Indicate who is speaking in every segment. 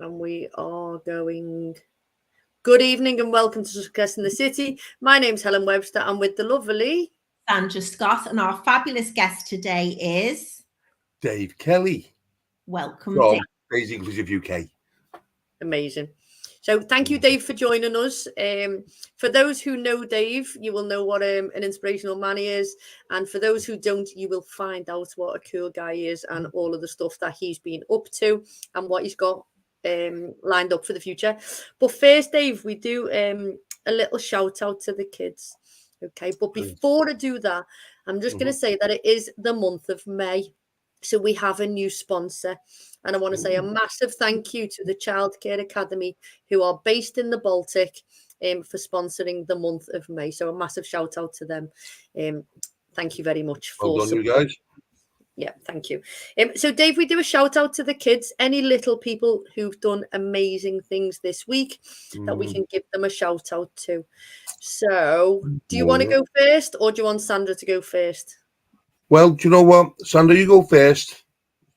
Speaker 1: And we are going. Good evening and welcome to Success in the City. My name's Helen Webster. I'm with the lovely
Speaker 2: Sandra Scott, and our fabulous guest today is
Speaker 3: Dave Kelly.
Speaker 2: Welcome,
Speaker 3: from
Speaker 2: Dave.
Speaker 3: Days Inclusive UK.
Speaker 1: Amazing. So thank you, Dave, for joining us. For those who know Dave, you will know what an inspirational man he is. And for those who don't, you will find out what a cool guy he is and all of the stuff that he's been up to and what he's got lined up for the future. But first, Dave, we do a little shout out to the kids. Okay, but before I do that, I'm just going to say that it is the month of May. So we have a new sponsor. And I want to say a massive thank you to the Childcare Academy, who are based in the Baltic, for sponsoring the month of May. So a massive shout out to them. Thank you very much for
Speaker 3: well done, you guys.
Speaker 1: Yeah, thank you. So, Dave, we do a shout out to the kids, any little people who've done amazing things this week that we can give them a shout out to. So, do you want to go first or do you want Sandra to go first?
Speaker 3: Well, do you know what? Sandra, you go first.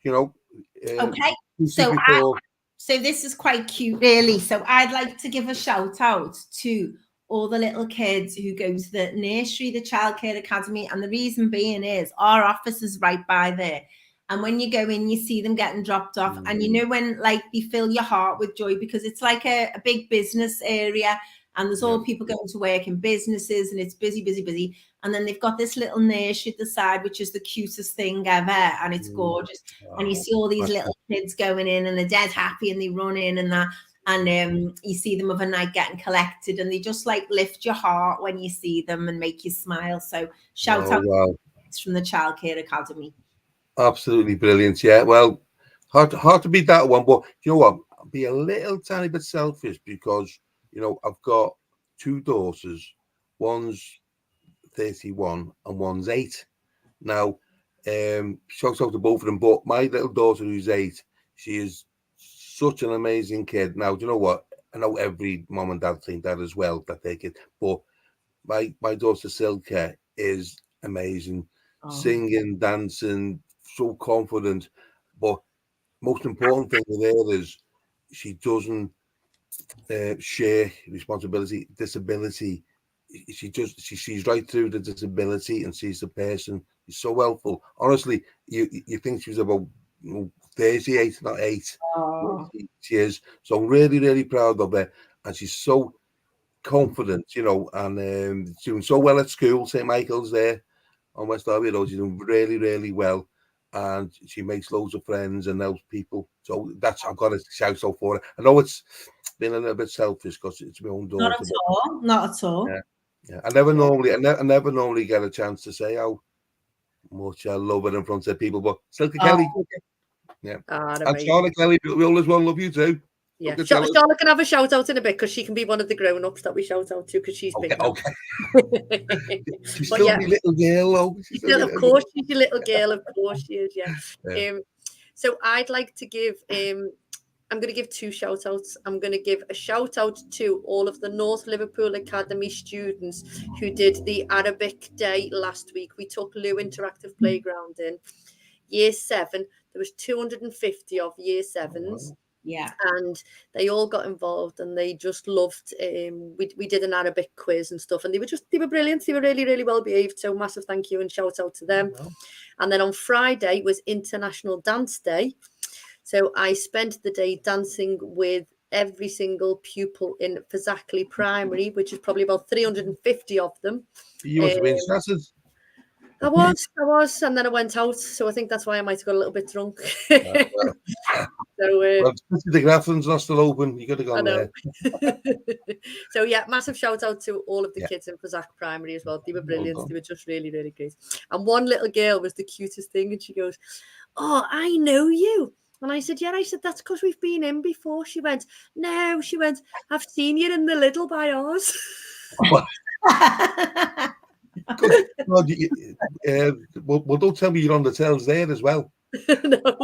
Speaker 3: You know.
Speaker 2: Okay. So this is quite cute, really. So I'd like to give a shout out to all the little kids who go to the nursery, the Childcare Academy. And the reason being is our office is right by there. And when you go in, you see them getting dropped off. And you know when like they fill your heart with joy because it's like a big business area. And there's all people going to work in businesses and it's busy, busy, busy. And then they've got this little nursery at the side, which is the cutest thing ever. And it's gorgeous. And you see all these little kids going in and they're dead happy and they run in and that. And you see them overnight getting collected and they just like lift your heart when you see them and make you smile. So shout out from the Childcare Academy.
Speaker 3: Absolutely brilliant. Yeah. Well, hard to beat that one. But you know what? I'll be a little tiny bit selfish because, you know, I've got two daughters. One's 31 and one's 8. Now, shout out to both of them. But my little daughter who's 8, she is such an amazing kid. Now, do you know what? I know every mom and dad think that as well, that they kid. But my daughter Silke is amazing. Singing, dancing, so confident. But most important thing with her is she doesn't share responsibility, disability. She sees right through the disability and sees the person. She's so helpful. Honestly, you think she's about 38, not 8. She is. So I'm really, really proud of her. And she's so confident, you know, and doing so well at school. St. Michael's there on West Derby Road. She's doing really, really well. And she makes loads of friends and helps people. So that's, I've got to shout out for her. I know it's been a little bit selfish because it's my own daughter.
Speaker 2: Not at all. Not at all.
Speaker 3: Yeah. I never normally get a chance to say how much I love her in front of people, but Silke Kelly. Yeah. And Charlotte Kelly, we always want to love you too.
Speaker 1: Yeah, Charlotte can have a shout out in a bit because she can be one of the grown-ups that we shout out to because she's big.
Speaker 3: Okay. She's still my little girl, though.
Speaker 1: Of course, she's your little girl. Of course, she is. Yeah. So I'd like to give. I'm going to give 2 shout outs. I'm going to give a shout out to all of the North Liverpool Academy students who did the Arabic Day last week. We took Lou Interactive Playground in year 7. There was 250 of year 7s.
Speaker 2: Yeah,
Speaker 1: and they all got involved and they just loved. We did an Arabic quiz and stuff, and they were brilliant. They were really, really well behaved. So massive thank you and shout out to them. And then on Friday was International Dance Day, so I spent the day dancing with every single pupil in Fazakerley Primary, which is probably about 350 of them.
Speaker 3: You must have been stresses.
Speaker 1: I was, and then I went out, so I think that's why I might have got a little bit drunk.
Speaker 3: Well, the Grafflin's not still open. You got to go there.
Speaker 1: So yeah, massive shout out to all of the kids in Fazakerley Primary as well. They were brilliant. They were just really, really great. And one little girl was the cutest thing, and she goes, "Oh, I know you." And I said, "Yeah." I said, "That's because we've been in before." She went, "No." She went, "I've seen you in the Lidl by ours."
Speaker 3: Well, don't tell me you're on the tails there as well.
Speaker 1: No. I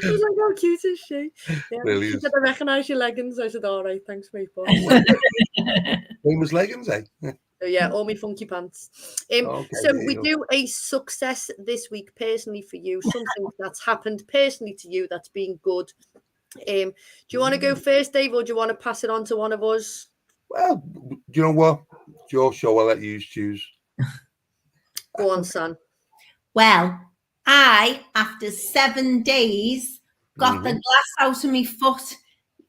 Speaker 1: was like, "How cute is she?" Yeah. She said, "I recognise your leggings." I said, "All right, thanks, mate."
Speaker 3: Famous leggings, eh?
Speaker 1: So yeah, all my funky pants. So we do a success this week personally for you, something that's happened personally to you that's been good. Do you want to go first, Dave, or do you want to pass it on to one of us?
Speaker 3: Well, do you know what? It's your show. I'll let you choose.
Speaker 1: Go on, son.
Speaker 2: Well, I, after 7 days, got the glass out of my foot.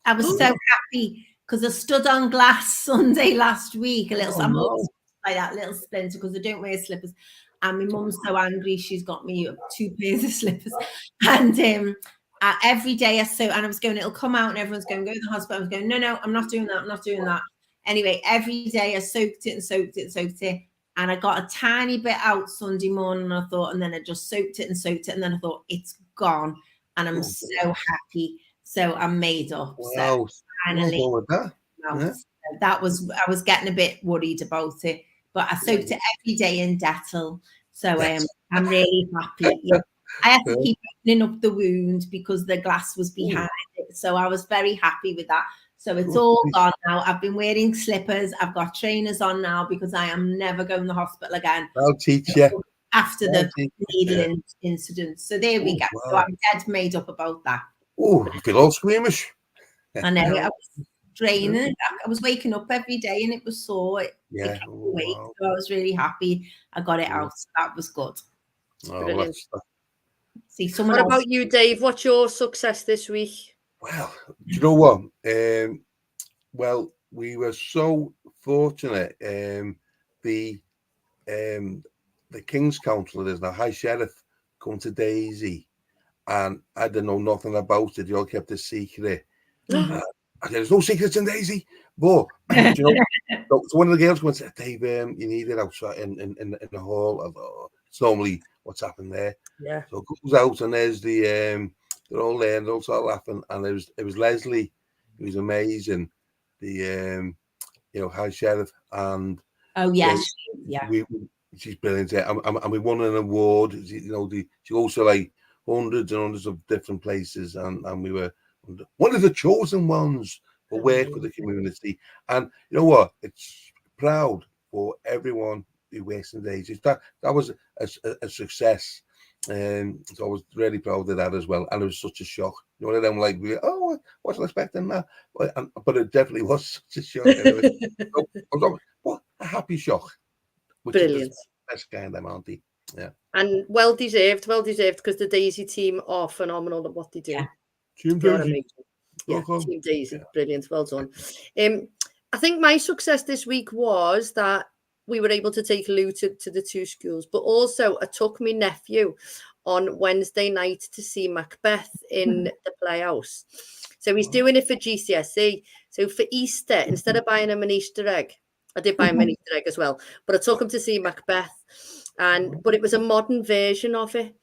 Speaker 2: I was so happy because I stood on glass Sunday last week. I'm always like that little splinter because I don't wear slippers. And my mum's so angry, she's got me 2 pairs of slippers. And every day and I was going, it'll come out and everyone's going, go to the hospital. I was going, no, I'm not doing that. I'm not doing that. Anyway, every day I soaked it. And I got a tiny bit out Sunday morning, and then I just soaked it. And then I thought, it's gone. And I'm so happy. So I'm made up.
Speaker 3: Wow.
Speaker 2: So finally,
Speaker 3: that
Speaker 2: I was getting a bit worried about it, but I soaked it every day in Dettol. So I'm really happy. Yeah. I had to keep opening up the wound because the glass was behind it. So I was very happy with that. So it's all gone now. I've been wearing slippers. I've got trainers on now because I am never going to the hospital again.
Speaker 3: I'll teach you.
Speaker 2: After the needle incident. So there we go. Wow. So I'm dead made up about that.
Speaker 3: Oh, I feel all squeamish.
Speaker 2: I know. I was draining. I was waking up every day and it was sore.
Speaker 3: So
Speaker 2: I was really happy. I got it out. So that was good.
Speaker 3: Oh,
Speaker 2: see someone
Speaker 1: what
Speaker 2: else.
Speaker 1: About you, Dave? What's your success this week?
Speaker 3: Well, do you know what? Well, we were so fortunate. The King's Council, the High Sheriff, come to Daisy, and I didn't know nothing about it. They all kept it secret. I said, "There's no secrets in Daisy." But you know, so one of the girls went and said, "Dave, you need it outside in the hall." It's normally what's happened there.
Speaker 1: Yeah.
Speaker 3: So it goes out, and there's the they're all there, and they all start laughing, and it was Leslie, who was amazing, the High Sheriff, and she's brilliant, and we won an award. She goes to like hundreds and hundreds of different places, and we were one of the chosen ones for work with the community. And you know what? It's proud for everyone who works in Daisy. That was a success. So I was really proud of that as well, and it was such a shock. You know, them like, I wasn't expecting that, but it definitely was such a shock. What a happy shock!
Speaker 1: Brilliant.
Speaker 3: Best kind of Auntie. Yeah,
Speaker 1: and well deserved because the Daisy team are phenomenal at what they do.
Speaker 3: Team Daisy.
Speaker 1: Team Daisy, brilliant. Well done. I think my success this week was that we were able to take Lou to the 2 schools, but also I took my nephew on Wednesday night to see Macbeth in the Playhouse. So he's doing it for GCSE. So for Easter, instead of buying him an Easter egg, I did buy him an Easter egg as well, but I took him to see Macbeth, but it was a modern version of it.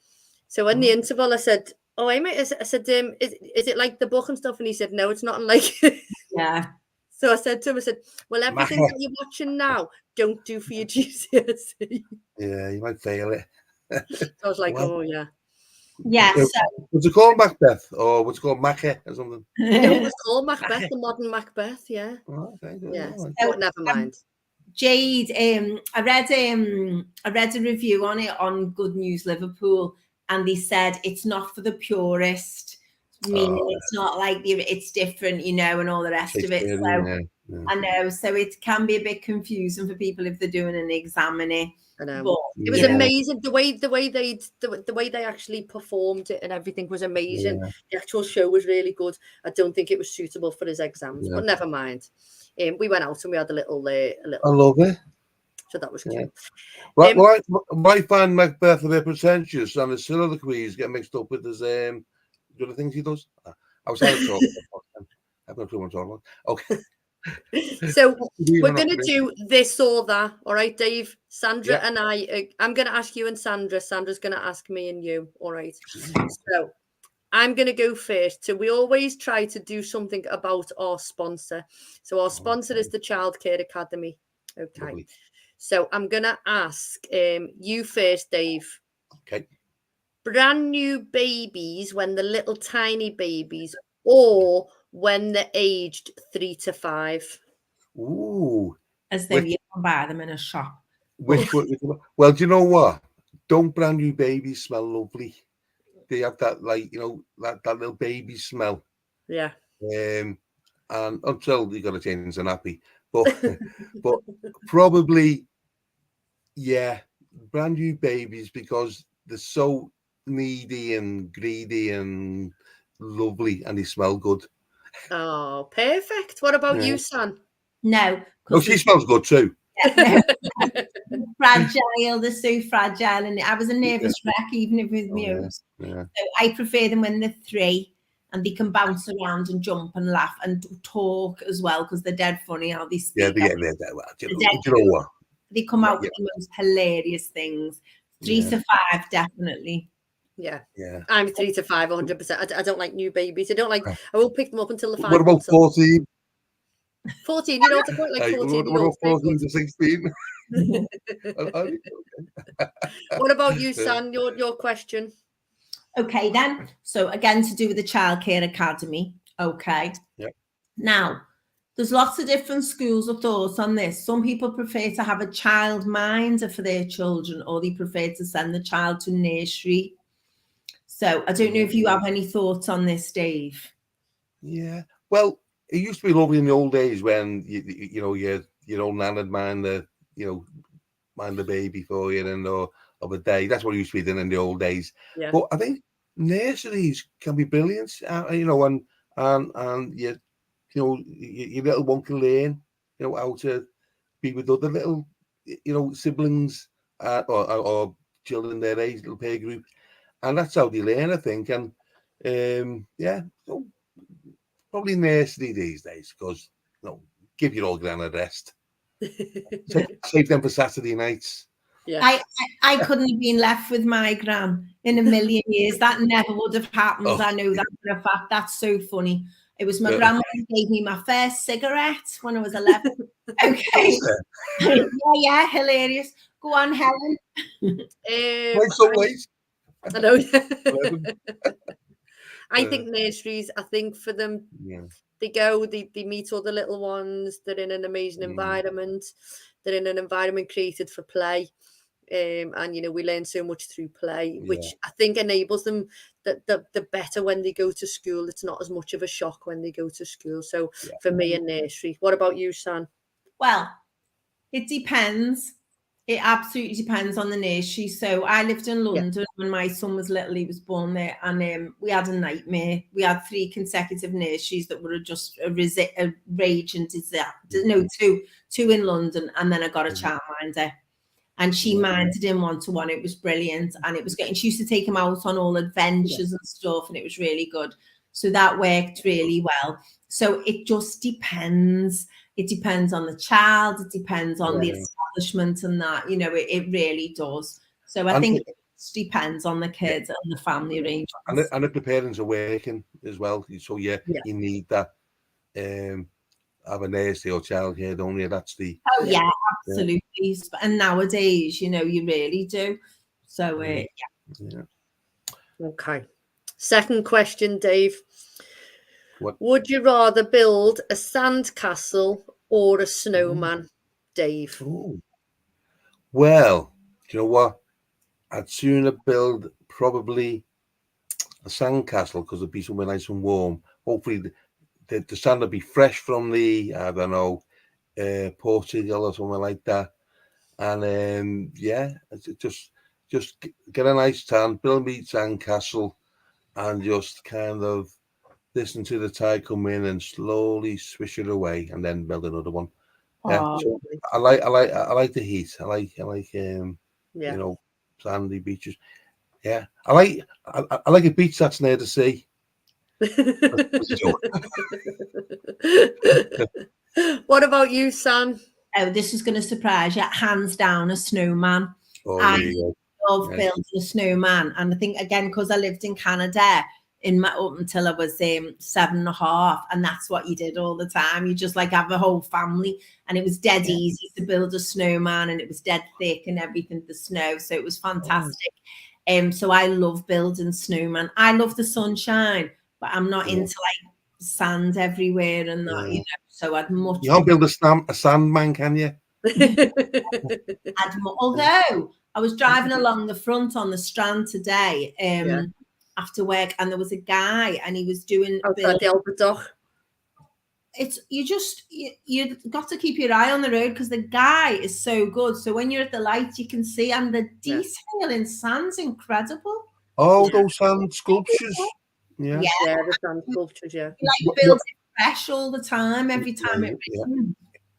Speaker 1: So in the interval, I said, "Oh, I said, is it like the book and stuff?" And he said, "No, it's not like."
Speaker 2: Yeah.
Speaker 1: So I said to him, well, everything that you're watching now, don't do for your GCSE.
Speaker 3: Yeah, you might fail it.
Speaker 1: So I was like, oh, yeah.
Speaker 2: Yeah. So
Speaker 3: what's it called, Macbeth? Or what's it called, Macbeth or something?
Speaker 1: It was called Macbeth, the modern Macbeth, yeah.
Speaker 3: Oh, okay,
Speaker 1: yeah.
Speaker 3: So,
Speaker 1: but never mind.
Speaker 2: Jade, I read a review on it on Good News Liverpool, and they said it's not for the purist, meaning it's not like it's different, and all the rest of it. So I know, so it can be a bit confusing for people if they're doing an exam in it.
Speaker 1: I know. But it was amazing the way they actually performed it, and everything was amazing. Yeah. The actual show was really good. I don't think it was suitable for his exams, but never mind. We went out and we had a little. I
Speaker 3: love it.
Speaker 1: So that was cute.
Speaker 3: Well, I find Macbeth a bit pretentious, and his other queens get mixed up with his the other things he does. I was trying to talk about. I've got too much on. Okay.
Speaker 1: So we're going to do this or that. All right, Dave, Sandra and I'm going to ask you and Sandra. Sandra's going to ask me and you. All right. So I'm going to go first. So we always try to do something about our sponsor. So our sponsor is the Childcare Academy. Okay. Lovely. So I'm going to ask you first, Dave.
Speaker 3: Okay.
Speaker 1: Brand new babies when they're little tiny babies, or when they're aged 3 to 5.
Speaker 3: Ooh.
Speaker 2: As though you can buy them in a shop.
Speaker 3: Well, do you know what? Don't brand new babies smell lovely? They have that, like, that little baby smell.
Speaker 1: Yeah.
Speaker 3: And until you got to change the nappy, but probably, yeah, brand new babies, because they're so needy and greedy and lovely, and they smell good.
Speaker 1: Oh, perfect. What about you, San?
Speaker 2: No.
Speaker 3: Oh, she smells good too.
Speaker 2: No. Fragile, they're so fragile, and I was a nervous wreck even if with me own. So I prefer them when they're 3 and they can bounce around and jump and laugh and talk as well, because they're dead funny how they speak.
Speaker 3: Yeah, they're well. Do you know what?
Speaker 2: They come out with the most hilarious things. 3 to 5, definitely.
Speaker 1: Yeah.
Speaker 3: Yeah.
Speaker 1: I'm 3 to 5, 100%. I don't like new babies. I won't pick them up until the 5
Speaker 3: What about 14?
Speaker 1: 14, you know, to quite like 14.
Speaker 3: What about 14 to 16?
Speaker 1: What about you, San? Your question.
Speaker 2: Okay, then. So again, to do with the Childcare Academy. Okay.
Speaker 3: Yeah.
Speaker 2: Now, there's lots of different schools of thoughts on this. Some people prefer to have a childminder for their children, or they prefer to send the child to nursery. So I don't know if you have any thoughts on this, Dave.
Speaker 3: Yeah. Well, it used to be lovely in the old days when you know your old nan would mind the baby for you and of a day. That's what it used to be then in the old days.
Speaker 1: Yeah.
Speaker 3: But I think nurseries can be brilliant. You know, and your little one can learn, you know, how to be with other little, you know, siblings or children their age, little peer group, and that's how they learn, I think. And yeah, so probably nursery these days, because you know, give your old gran a rest. Save them for Saturday nights.
Speaker 1: Yeah.
Speaker 2: I couldn't have been left with my gran in a million years. That never would have happened. I know that for a fact. That's so funny. It was my grandmother who gave me my first cigarette when I was 11. Okay. Yeah, hilarious. Go on, Helen.
Speaker 3: Why so late?
Speaker 1: I know. I think nurseries, I think for them, they go, they meet all the little ones, they're in an amazing environment, they're in an environment created for play. And you know, we learn so much through play, which I think enables them that the better when they go to school. It's not as much of a shock when they go to school. So for me, a nursery. What about you, San?
Speaker 2: Well, it depends. It absolutely depends on the nursery. So I lived in London when my son was little. He was born there, and we had a nightmare. We had 3 consecutive nurseries that were just a rage and disaster. No, two in London, and then I got a childminder. And she minded him 1-to-1. It was brilliant. And it was getting, she used to take him out on all adventures and stuff. And it was really good. So that worked really well. So it just depends. It depends on the child. It depends on the establishment and that, you know, it really does. So I think it depends on the kids and the family arrangements.
Speaker 3: And if the parents are working as well. So you need that. Have a nursery or childcare, don't you? That's the
Speaker 2: absolutely. And nowadays, you know, you really do. So
Speaker 1: Okay. Second question, Dave.
Speaker 3: What?
Speaker 1: Would you rather build a sandcastle or a snowman, Dave?
Speaker 3: Ooh. Well, do you know what? I'd sooner build probably a sandcastle, because it'd be somewhere nice and warm. Hopefully the sand will be fresh from the, I don't know, Portugal or somewhere like that. And just get a nice tan, build me sandcastle, and just kind of listen to the tide come in and slowly swish it away, and then build another one. So I like the heat. I like you know, sandy beaches. Yeah, I like a beach that's near the sea.
Speaker 1: What about you, Sam?
Speaker 2: Oh, this is going to surprise you. Hands down, a snowman. I love building a snowman. And I think, again, because I lived in Canada up until I was 7.5, and that's what you did all the time. You just like have a whole family, and it was dead easy to build a snowman, and it was dead thick and everything, the snow. So it was fantastic. So I love building snowman. I love the sunshine, but I'm not into like sand everywhere and that, you know. So I'd much.
Speaker 3: You can't build a sandman, can you?
Speaker 2: Although I was driving along the front on the Strand today, after work, and there was a guy, and he was doing
Speaker 1: outside the Albert Dock.
Speaker 2: It's you got to keep your eye on the road because the guy is so good. So when you're at the light, you can see, and the detail in sand's incredible.
Speaker 3: Oh, those sand sculptures. Yeah,
Speaker 1: the sand sculptures. Yeah,
Speaker 2: he like builds it fresh all the time, every time it.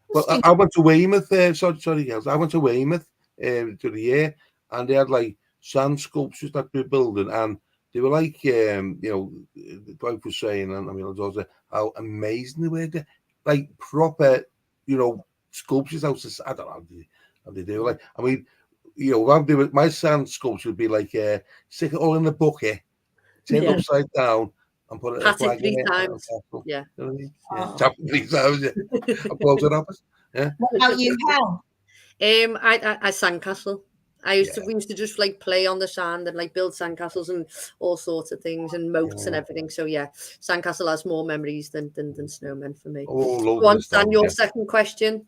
Speaker 3: Well, I went to Weymouth. Sorry, girls. I went to Weymouth to the year, and they had like sand sculptures that they were building, and they were like, the wife was saying, and I mean, how amazing they were. Like proper, sculptures out of, I don't know how they do. Like, I mean, my sand sculpture would be like, stick it all in a bucket, turn it upside down, and put it
Speaker 1: pat it 3 times. Yeah.
Speaker 3: You know what I mean? Tap it 3 times. Yeah. I'll close it up. Yeah.
Speaker 2: What about you, Hel?
Speaker 1: I sandcastle. We used to just like play on the sand and like build sandcastles and all sorts of things and moats and everything. So yeah, sandcastle has more memories than snowmen for me.
Speaker 3: Oh,
Speaker 1: go on, Stan, your second question.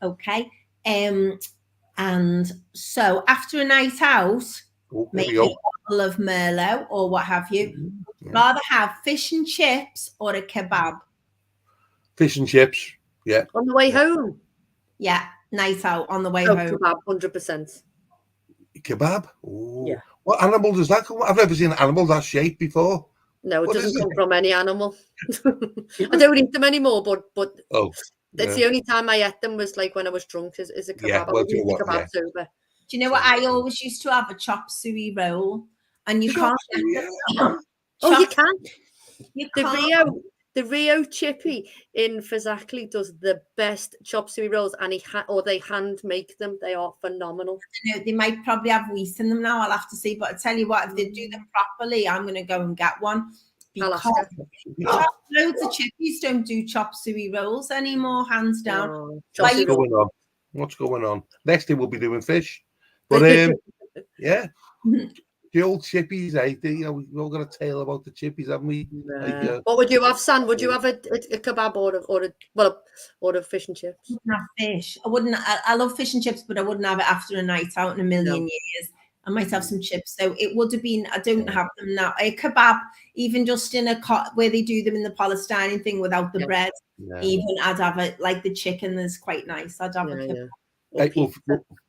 Speaker 2: Okay. And so after a night out, maybe a bottle of Merlot or what have you, rather have fish and chips or a kebab?
Speaker 3: Fish and chips. Yeah.
Speaker 1: On the way home.
Speaker 2: Yeah, night out on the way home.
Speaker 1: Kebab, 100%.
Speaker 3: Kebab? Ooh.
Speaker 1: Yeah.
Speaker 3: What animal does that come? I've never seen an animal that shape before.
Speaker 1: No, it doesn't come from any animal. I don't eat them anymore, but that's the only time I ate them was like when I was drunk is a kebab.
Speaker 3: Yeah, well,
Speaker 1: kebab sober.
Speaker 2: Do you know what I always used to have? A chop suey roll, and you can't.
Speaker 1: Oh, you can. You can't. The Rio Chippy in Fazakerley does the best chop suey rolls, and they hand make them. They are phenomenal.
Speaker 2: They might probably have wheat in them now. I'll have to see, but I tell you what, if they do them properly, I'm going to go and get one. Because loads of chippies don't do chop suey rolls anymore, hands down.
Speaker 3: What's going on? Next thing we'll be doing fish, but yeah. The old chippies, we've all got a tale about the chippies, haven't we?
Speaker 1: Like, what would you have, Sam? Would you have a kebab or a fish and chips?
Speaker 2: I wouldn't have fish. I wouldn't. I love fish and chips, but I wouldn't have it after a night out in a million years. I might have some chips, so it would have been. I don't have them now. A kebab, even just in a where they do them in the Palestinian thing without the bread. Yeah. Even I'd have it like the chicken is quite nice. I'd have a kebab.
Speaker 3: Hey,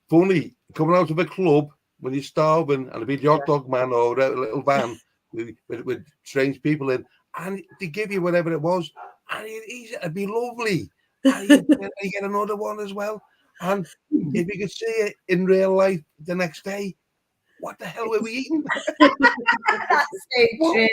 Speaker 3: funny coming out of a club. When you're starving and a big hot dog man or a little van with strange people in, and they give you whatever it was, and it'd be lovely. And you get another one as well. And if you could see it in real life the next day, what the hell were we eating?
Speaker 2: That's so true.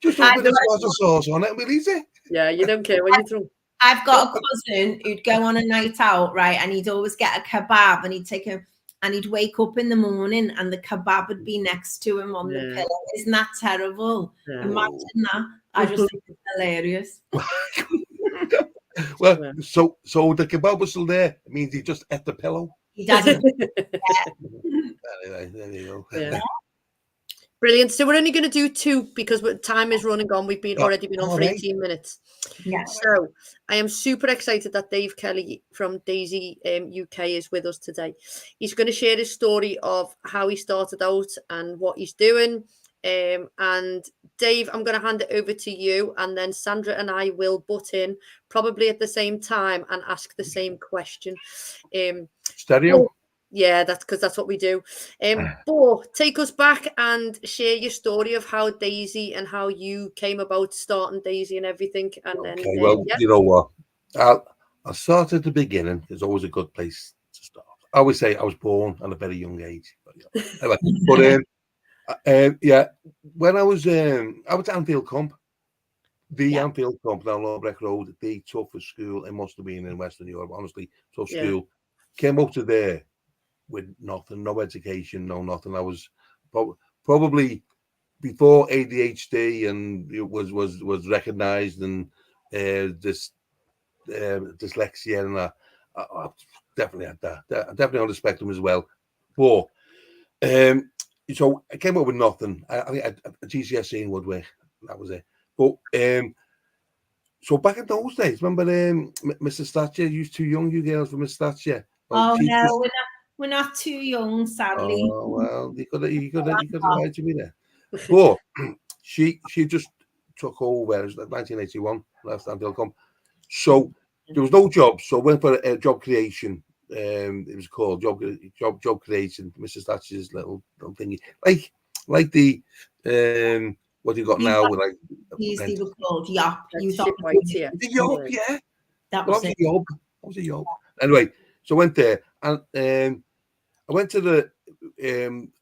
Speaker 3: Just open a sauce of sauce on it and we'll eat it.
Speaker 1: Yeah, you don't care when you're drunk.
Speaker 2: I've got a cousin who'd go on a night out, right? And he'd always get a kebab and he'd take him. And he'd wake up in the morning and the kebab would be next to him on the pillow. Isn't that terrible? Yeah. Imagine that. I just think it's hilarious.
Speaker 3: Well, so the kebab was still there. It means he just ate the pillow.
Speaker 2: He doesn't.
Speaker 3: Anyway, there you go.
Speaker 1: Yeah. Brilliant. So we're only going to do 2 because time is running on. We've already been on for 18 minutes.
Speaker 2: Yeah.
Speaker 1: So I am super excited that Dave Kelly from Daisy UK is with us today. He's going to share his story of how he started out and what he's doing. And Dave, I'm going to hand it over to you, and then Sandra and I will butt in probably at the same time and ask the same question.
Speaker 3: Stereo.
Speaker 1: Yeah, that's what we do. Bo, take us back and share your story of how Daisy and how you came about starting Daisy and everything. And then,
Speaker 3: you know what? I'll start at the beginning. It's always a good place to start. I always say I was born at a very young age. But when I was at Anfield Comp, Anfield Comp down Lawbreck Road, the toughest school it must have been in Western Europe. Honestly, tough school. Came up to there with nothing, no education, no nothing. I was probably before ADHD and it was recognised, and this dyslexia, and I definitely had that. Definitely on the spectrum as well. But so I came up with nothing. I had a GCSE in woodwork. That was it. But so back in those days, remember Mrs. Thatcher? You was too young, you girls, for Mrs. Thatcher.
Speaker 2: Oh no, we're not too young, sadly.
Speaker 3: Oh well, you could have lied to me there. But she just took over. It was like 1981, left until come. So there was no job. So I went for a job creation. It was called job creation. Mrs. Thatcher's little thingy, like the what you got now. Like
Speaker 2: these they were called Yop. You thought
Speaker 1: yeah.
Speaker 3: the Yop, yeah.
Speaker 2: That was it.
Speaker 3: Yop. That was a Yop. Anyway, so I went there and I went to the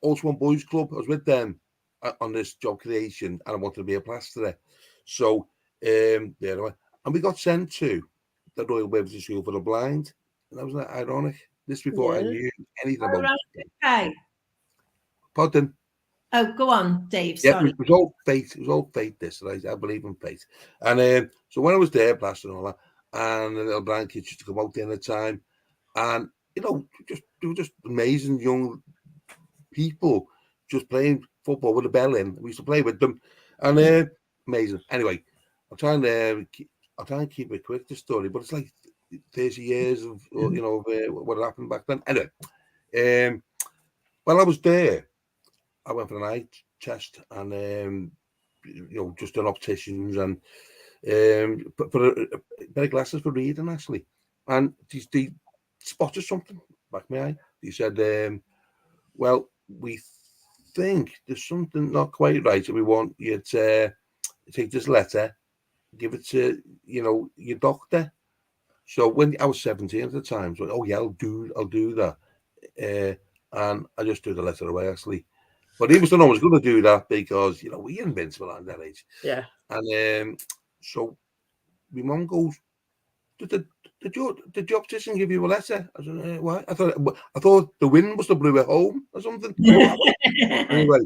Speaker 3: Old Swan Boys Club. I was with them on this job creation, and I wanted to be a plasterer. So there I went, and we got sent to the Royal Waverley School for the Blind, and that was ironic. This before I knew anything about it.
Speaker 2: Okay.
Speaker 3: Pardon.
Speaker 2: Oh, go on, Dave.
Speaker 3: Yeah,
Speaker 2: Sorry.
Speaker 3: it was all fate. It was all fate. This, right? I believe in fate. And so when I was there, plastering and all that, and the little blind kids used to come out there at the time, and they were just amazing young people just playing football with a bell in. We used to play with them, and amazing. Anyway, I'll try and keep it quick, the story, but it's like 30 years of what happened back then. Anyway, while I was there, I went for an eye test and just an opticians and for a pair of glasses for reading actually, and they spotted something back my eye. He said, well, we think there's something not quite right, and we want you to take this letter, give it to your doctor. So when I was 17 at the time, so oh yeah, I'll do that, and I just threw the letter away actually. But he was the one who was going to do that because we invincible at that age.
Speaker 1: Yeah.
Speaker 3: And so my mum goes, Did the optician give you a letter? I said, why? I thought the wind must have blew it home or something. Anyway,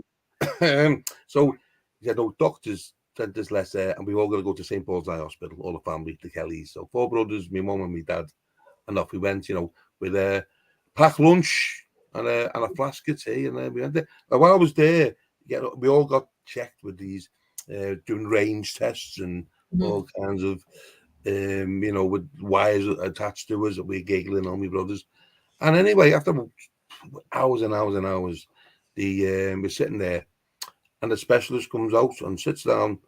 Speaker 3: so he said, no, doctors sent this letter, and we all got to go to St. Paul's Eye Hospital, all the family, the Kellys. So 4 brothers, my mum and my dad, and off we went, with a packed lunch and a flask of tea, and then we went there. And while I was there, we all got checked with these doing range tests and all kinds of with wires attached to us that we're giggling on, my brothers. And anyway, after hours and hours and hours, we're sitting there, and the specialist comes out and sits down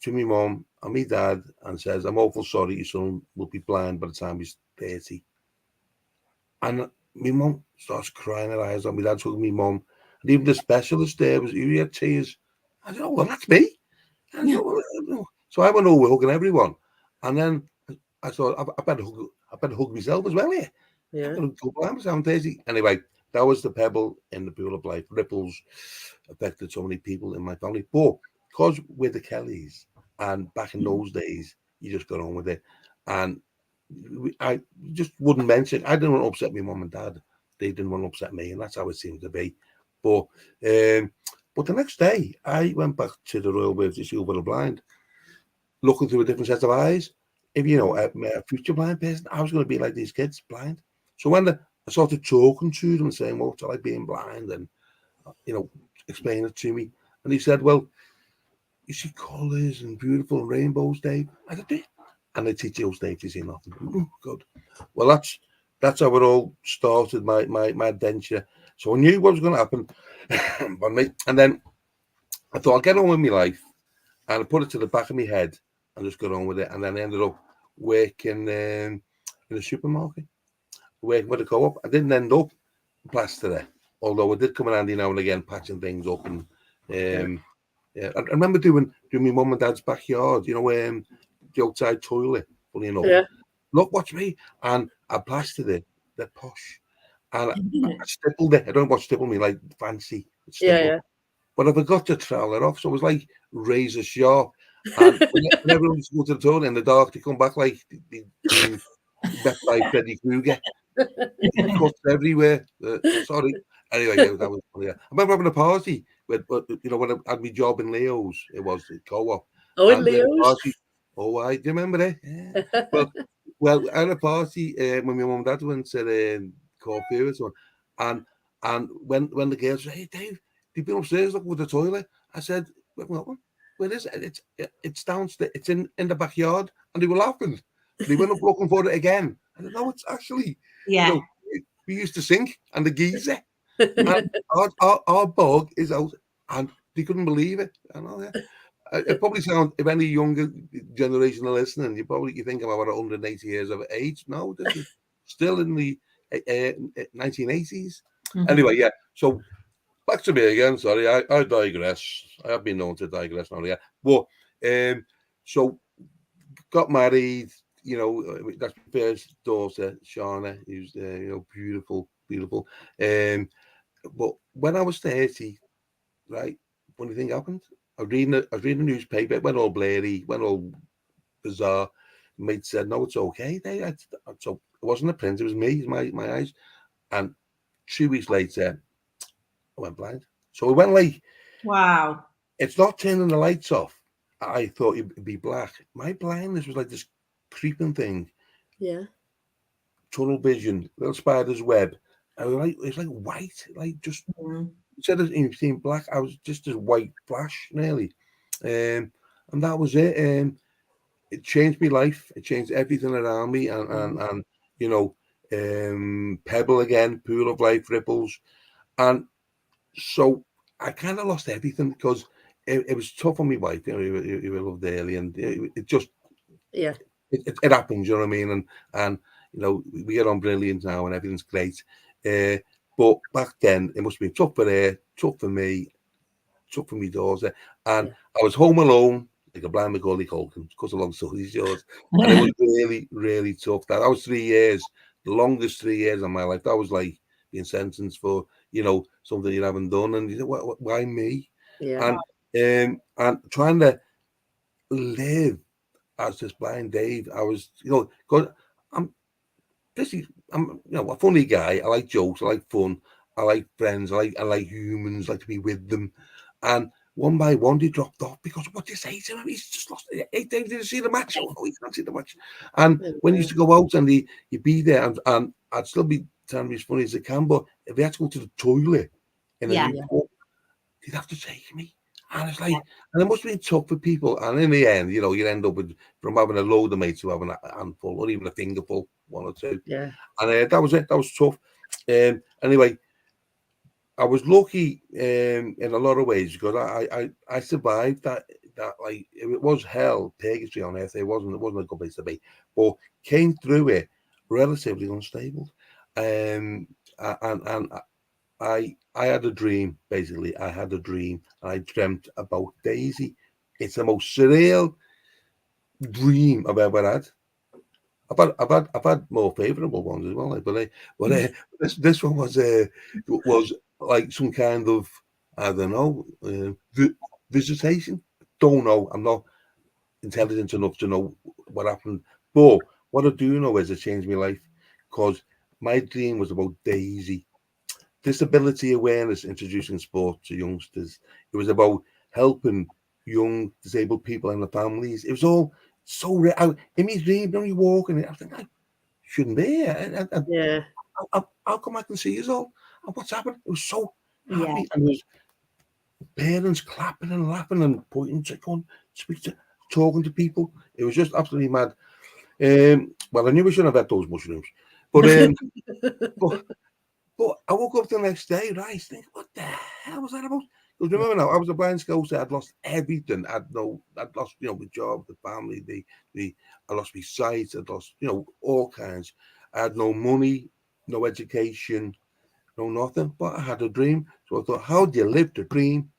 Speaker 3: to my mum and my dad and says, I'm awful sorry, your son will be blind by the time he's 30. And my mum starts crying her eyes out. My dad took my mum, and even the specialist there he had tears. I said, oh, well, that's me. So I went over hugging everyone. And then I thought, I better hug myself as well here.
Speaker 1: Yeah.
Speaker 3: I'm 30. Anyway, that was the pebble in the pool of life. Ripples affected so many people in my family. But because we're the Kellys, and back in those days, you just got on with it. And I just wouldn't mention, I didn't want to upset my mum and dad. They didn't want to upset me, and that's how it seemed to be. But the next day, I went back to the Royal Waverley School for the Blind, looking through a different set of eyes. If a future blind person, I was going to be like these kids, blind. So when I started talking to them and saying, well, what's it like being blind? And, explain it to me. And he said, well, you see colours and beautiful rainbows, Dave. I said, yeah. And they teach you those things, you see nothing. Oh, good. Well, that's how it all started, my adventure. So I knew what was going to happen. And then I thought, I'll get on with my life. And I put it to the back of my head and just got on with it. And then I ended up working in a supermarket, working with a co-op. I didn't end up plasterer, although I did come in handy now and again, patching things up. And I remember doing my mum and dad's backyard, the outside toilet, funny enough. Yeah. Look, watch me. And I plastered it. They're posh. And I stippled it. I don't know what stipple me, like fancy.
Speaker 1: Yeah.
Speaker 3: But I forgot to trowel it off. So it was like razor sharp. And when everyone used to go to the toilet in the dark, they come back like met by Freddy Krueger. Cuts everywhere. Sorry. Anyway, that was funny. I remember having a party when I had my job in Leo's. It was the co-op.
Speaker 1: Oh, in Leo's?
Speaker 3: Do you remember it? Yeah. Well, I had a party when my mum and dad went to Corfu or something. And when the girls said, hey, Dave, you've been upstairs looking for the toilet. I said, well, where is it? It's downstairs. It's in the backyard. And they were laughing. They went up looking for it again. I said, no, it's actually, we used to sink and the geyser. And our bog is out. And they couldn't believe it. I know, yeah. It probably sounds, if any younger generation are listening, you think I'm about 180 years of age. No, this is still in the 1980s. Anyway, yeah. So back to me again. Sorry, I digress. I have been known to digress now, yeah. But so got married. You know, that's my first daughter, Shauna, who's you know, beautiful, beautiful. But when I was 30, right, funny thing happened. I was reading the newspaper. It went all blurry, went all bizarre. Mate said, "No, it's okay." So it wasn't the print; it was me, my eyes. And 2 weeks later, I went blind. So it went like,
Speaker 2: wow.
Speaker 3: It's not turning the lights off. I thought it'd be black. My blindness was like this creeping thing.
Speaker 1: Yeah.
Speaker 3: Tunnel vision, little spider's web. I was like, it's like white, like just instead of seeing black, I was just this white flash nearly. And that was it. It changed my life. It changed everything around me. And you know, Pebble again, pool of life, ripples. And so I kind of lost everything because it was tough on my wife. You know, you loved early, and it just,
Speaker 1: yeah,
Speaker 3: it happens. You know what I mean? And you know, we get on brilliant now, and everything's great. But back then, it must have been tough for her, tough for me, tough for my daughter, and I was home alone like a blind Macaulay Culkin. Because along story short, and it was really, really tough. That was 3 years, the longest 3 years of my life. That was like being sentenced for, you know, something you haven't done, and you say, why me?
Speaker 1: Yeah.
Speaker 3: And trying to live as this blind Dave, I was, you know, because I'm you know, a funny guy. I like jokes, I like fun, I like friends, I like humans, I like to be with them. And one by one, they dropped off because what do you say to him? He's just lost. Hey, Dave, did you see the match? Oh, no, he can't see the match. And when he used to go out and he'd be there, and I'd still be trying to be as funny as I can, but if he had to go to the toilet in a new pub, he'd have to take me. And it's like, and it must have been tough for people. And in the end, you know, you end up with, from having a load of mates to having a handful or even a fingerful, one or two.
Speaker 1: Yeah.
Speaker 3: And that was it. That was tough. Anyway, I was lucky in a lot of ways because I survived that like it was hell, purgatory on earth. It wasn't a good place to be, but came through it relatively unstable. And I had a dream, basically. I had a dream, and I dreamt about Daisy. It's the most surreal dream I've ever had. I've had more favourable ones as well, but this one was like some kind of, I don't know, visitation. Don't know. I'm not intelligent enough to know what happened, but what I do know is it changed my life because my dream was about Daisy. Disability awareness, introducing sport to youngsters. It was about helping young disabled people and their families. It was all so real. In my dream, when you walking, I was thinking, I shouldn't be here.
Speaker 1: Yeah.
Speaker 3: How come I can see you all? And what's happened? It was so happy. And there was parents clapping and laughing and pointing to go and talking to people. It was just absolutely mad. Well, I knew we shouldn't have had those mushrooms. But But I woke up the next day, right? Think, what the hell was that about? Because remember now, I was a blind scout. I'd lost everything. I'd lost, you know, my job, the family, I lost my sight. I'd lost, you know, all kinds. I had no money, no education, no nothing. But I had a dream. So I thought, how do you live the dream?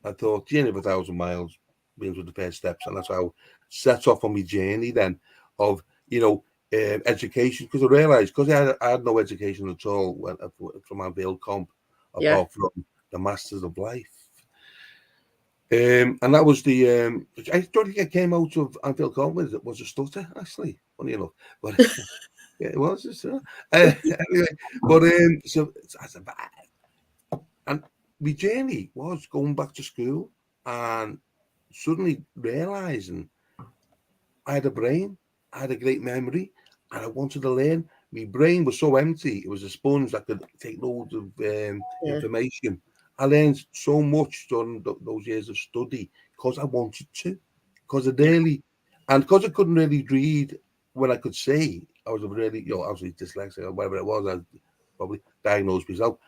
Speaker 3: I thought, journey of 1,000 miles begins with the first steps, and that's how I set off on my journey then of, you know, education, because I realised because I had no education at all from Anfield Comp apart from the Masters of Life, and that was the I don't think I came out of Anfield Comp was a stutter, actually, funny enough, but yeah, it was just anyway. But so and my journey was going back to school and suddenly realising I had a brain, I had a great memory, and I wanted to learn. My brain was so empty; it was a sponge that could take loads of information. I learned so much during those years of study because I wanted to, because I really, and because I couldn't really read when I could see. I was really, you know, obviously dyslexic or whatever it was. I probably diagnosed myself.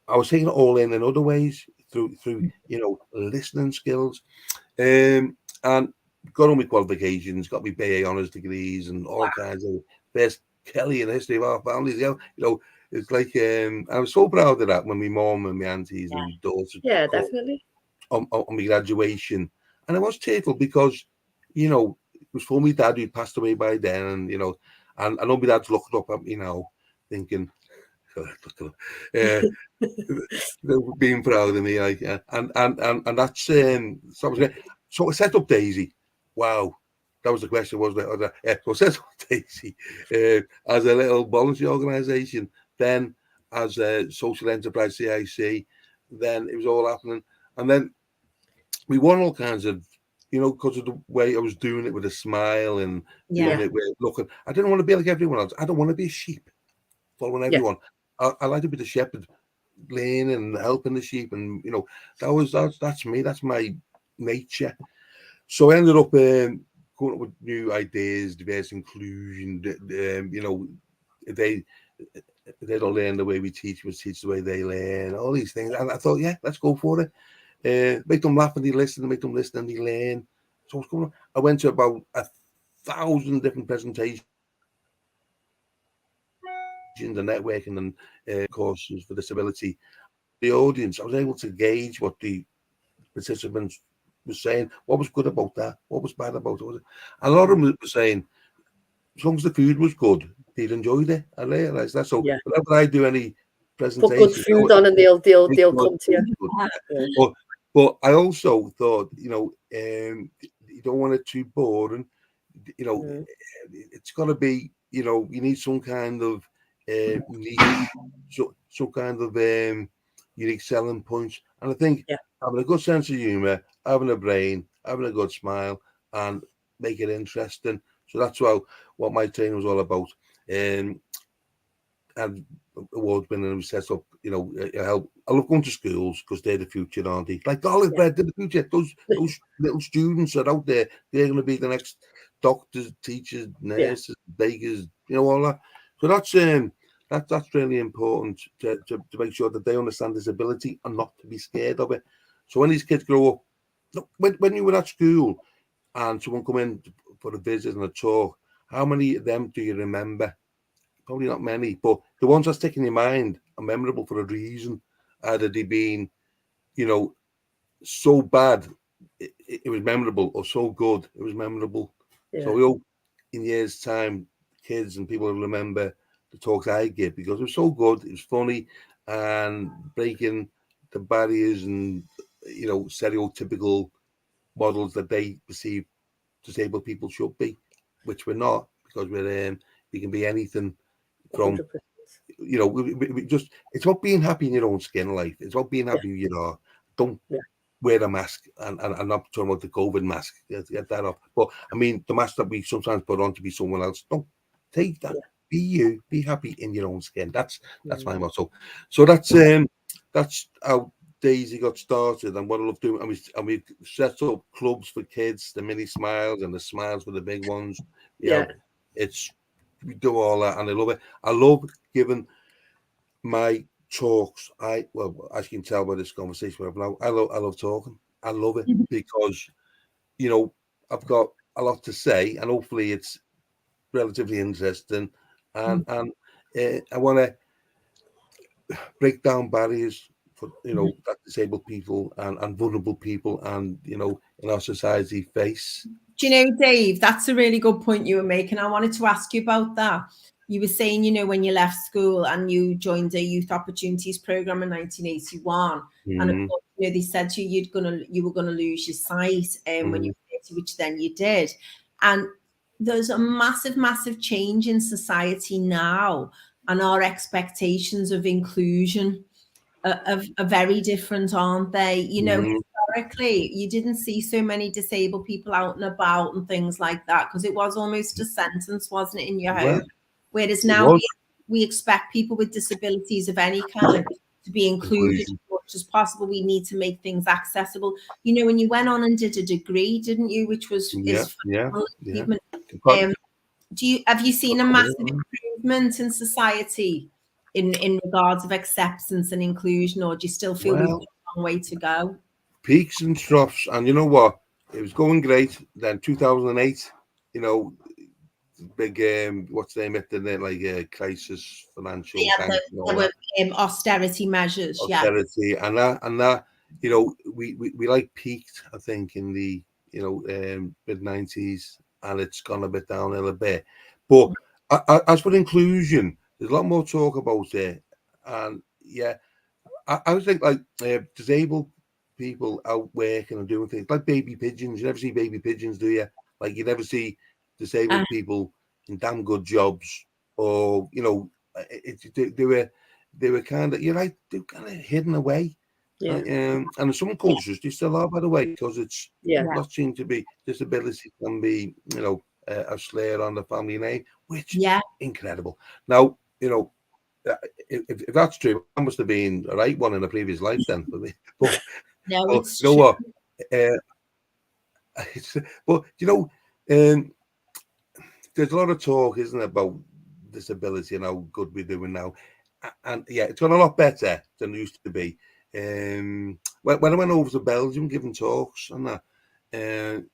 Speaker 3: I was taking it all in other ways through listening skills, and got all my qualifications, got my BA honours degrees and all kinds of best Kelly in the history of our families. It's like I was so proud of that when my mom and my aunties and my daughters
Speaker 1: definitely
Speaker 3: on my graduation, and I was tearful because it was for my dad who passed away by then, and and I know my dad's looking up at me now, thinking, being proud of me, like, and that's so I set up Daisy. Wow, that was the question, wasn't it? Yeah, so I set up Daisy as a little voluntary organisation, then as a social enterprise CIC, then it was all happening, and then we won all kinds of, because of the way I was doing it with a smile and doing it with looking. I didn't want to be like everyone else. I don't want to be a sheep following everyone. I like to be the shepherd, laying and helping the sheep, and that's me. That's my nature. So I ended up going up with new ideas, diverse inclusion. They don't learn the way we teach the way they learn. All these things, and I thought, let's go for it. Make them laugh and they listen. Make them listen and they learn. So what's going on? I went to about 1,000 different presentations and networking and courses for disability. The audience, I was able to gauge what the participants were saying. What was good about that? What was bad about it? A lot of them were saying, as long as the food was good, they'd enjoyed it. I realised that. So whenever I do any presentation,
Speaker 1: put good food on, and they'll come to you.
Speaker 3: But I also thought, you don't want it too boring. It's got to be, you need some kind of niche, some kind of unique selling points. And I think having a good sense of humour, having a brain, having a good smile, and make it interesting. So that's what my training was all about. And award winning, we set up, I love going to schools because they're the future, aren't they? Like Olive Bread, they're the future. Those little students are out there. They're going to be the next doctors, teachers, nurses, bakers, all that. So that's really important to make sure that they understand disability and not to be scared of it. So when these kids grow up, look, when you were at school and someone come in for a visit and a talk, how many of them do you remember? Probably not many, but the ones that stick in your mind are memorable for a reason. Either they been, so bad it was memorable, or so good it was memorable. So we hope in years' time, kids and people will remember the talks I give because it was so good, it was funny, and breaking the barriers and stereotypical models that they perceive disabled people should be, which we're not, because we can be anything. From 100%. We just, it's about being happy in your own skin life. It's about being happy who you are. Don't wear a mask, and I'm not talking about the COVID mask. Get that off. But I mean, the mask that we sometimes put on to be someone else. Don't take that. Be you. Be happy in your own skin. That's my motto. So that's how Daisy got started, and what I love doing. And we set up clubs for kids, the mini smiles and the smiles for the big ones. We do all that, and I love it. I love giving my talks. As you can tell by this conversation now, I love talking. I love it because I've got a lot to say, and hopefully it's relatively interesting. And I want to break down barriers for that disabled people and vulnerable people, and in our society face.
Speaker 2: Do you know, Dave, that's a really good point you were making. I wanted to ask you about that. You were saying, when you left school and you joined a youth opportunities program in 1981, and of course, they said to you you were gonna lose your sight when you were 30, which then you did. And there's a massive, massive change in society now, and our expectations of inclusion are very different, aren't they? Historically, you didn't see so many disabled people out and about and things like that, because it was almost a sentence, wasn't it, in your home? Whereas now we expect people with disabilities of any kind to be included as much as possible. We need to make things accessible. When you went on and did a degree, didn't you? Which was have you seen a massive improvement in society in regards of acceptance and inclusion, or do you still feel we've got long way to go.
Speaker 3: Peaks and troughs, and you know what? It was going great. Then 2008, you know, big what's the name of it? Like crisis, financial.
Speaker 2: Yeah, there were austerity measures.
Speaker 3: Austerity, and that, you know, we like peaked, I think, in the mid 90s, and it's gone a bit downhill a bit. But as for inclusion, there's a lot more talk about it, and yeah, I would think like disabled people out working and doing things like baby pigeons. You never see baby pigeons, do you? Like you never see disabled people in damn good jobs, or you know, they were kind of, you're right, they're kind of hidden away.
Speaker 1: Yeah.
Speaker 3: And in some cultures they still are, by the way, because it's not seen to be, disability can be, you know, a slur on the family name, which incredible. Now, you know, if that's true, I must have been the right one in a previous life then for me. But,
Speaker 2: no,
Speaker 3: but
Speaker 2: it's
Speaker 3: you know what? But you know, there's a lot of talk, isn't there, about disability and how good we're doing now, and yeah, it's gone a lot better than it used to be. When I went over to Belgium giving talks and that, and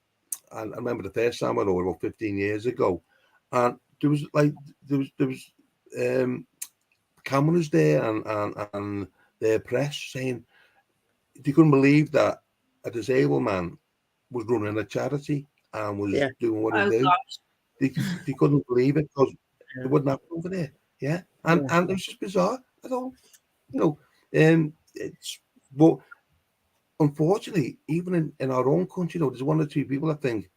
Speaker 3: I remember the first time I went over about 15 years ago, and there was cameras there and their press saying they couldn't believe that a disabled man was running a charity and was doing what he did. They couldn't believe it because it wouldn't happen over there. Yeah, and it was just bizarre. I don't, you know, it's, but unfortunately, even in our own country, though, there's one or two people that think,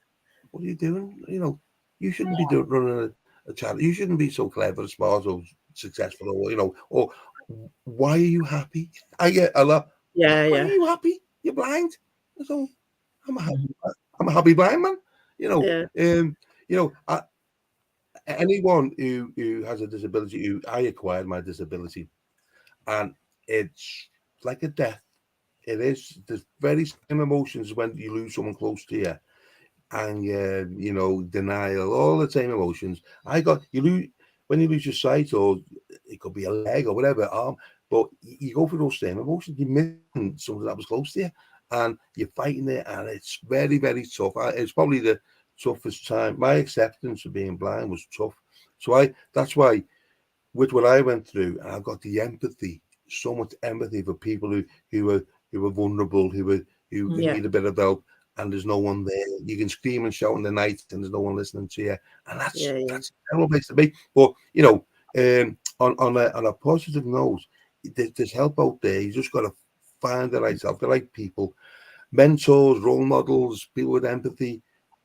Speaker 3: "What are you doing? You know, you shouldn't be running a charity. You shouldn't be so clever, smart, or successful, or you know, or why are you happy?" I get a lot. Why are you happy? You're blind. So I'm a happy blind man. You know, anyone who has a disability, I acquired my disability, and it's like a death. It is. There's very same emotions when you lose someone close to you, and you know, denial, all the same emotions. You lose when you lose your sight, or it could be a leg or whatever, arm, but you go through those same emotions. You're missing something that was close to you, and you're fighting it, and it's very, very tough. It's probably the toughest time. My acceptance of being blind was tough, so that's why with what I went through, and I've got the empathy, so much empathy for people who were vulnerable, who need a bit of help, and there's no one there. You can scream and shout in the night, and there's no one listening to you, and that's a terrible place to be. But you know, on a positive note, there's help out there. You just got to find the right help, the right people, mentors, role models, people with empathy.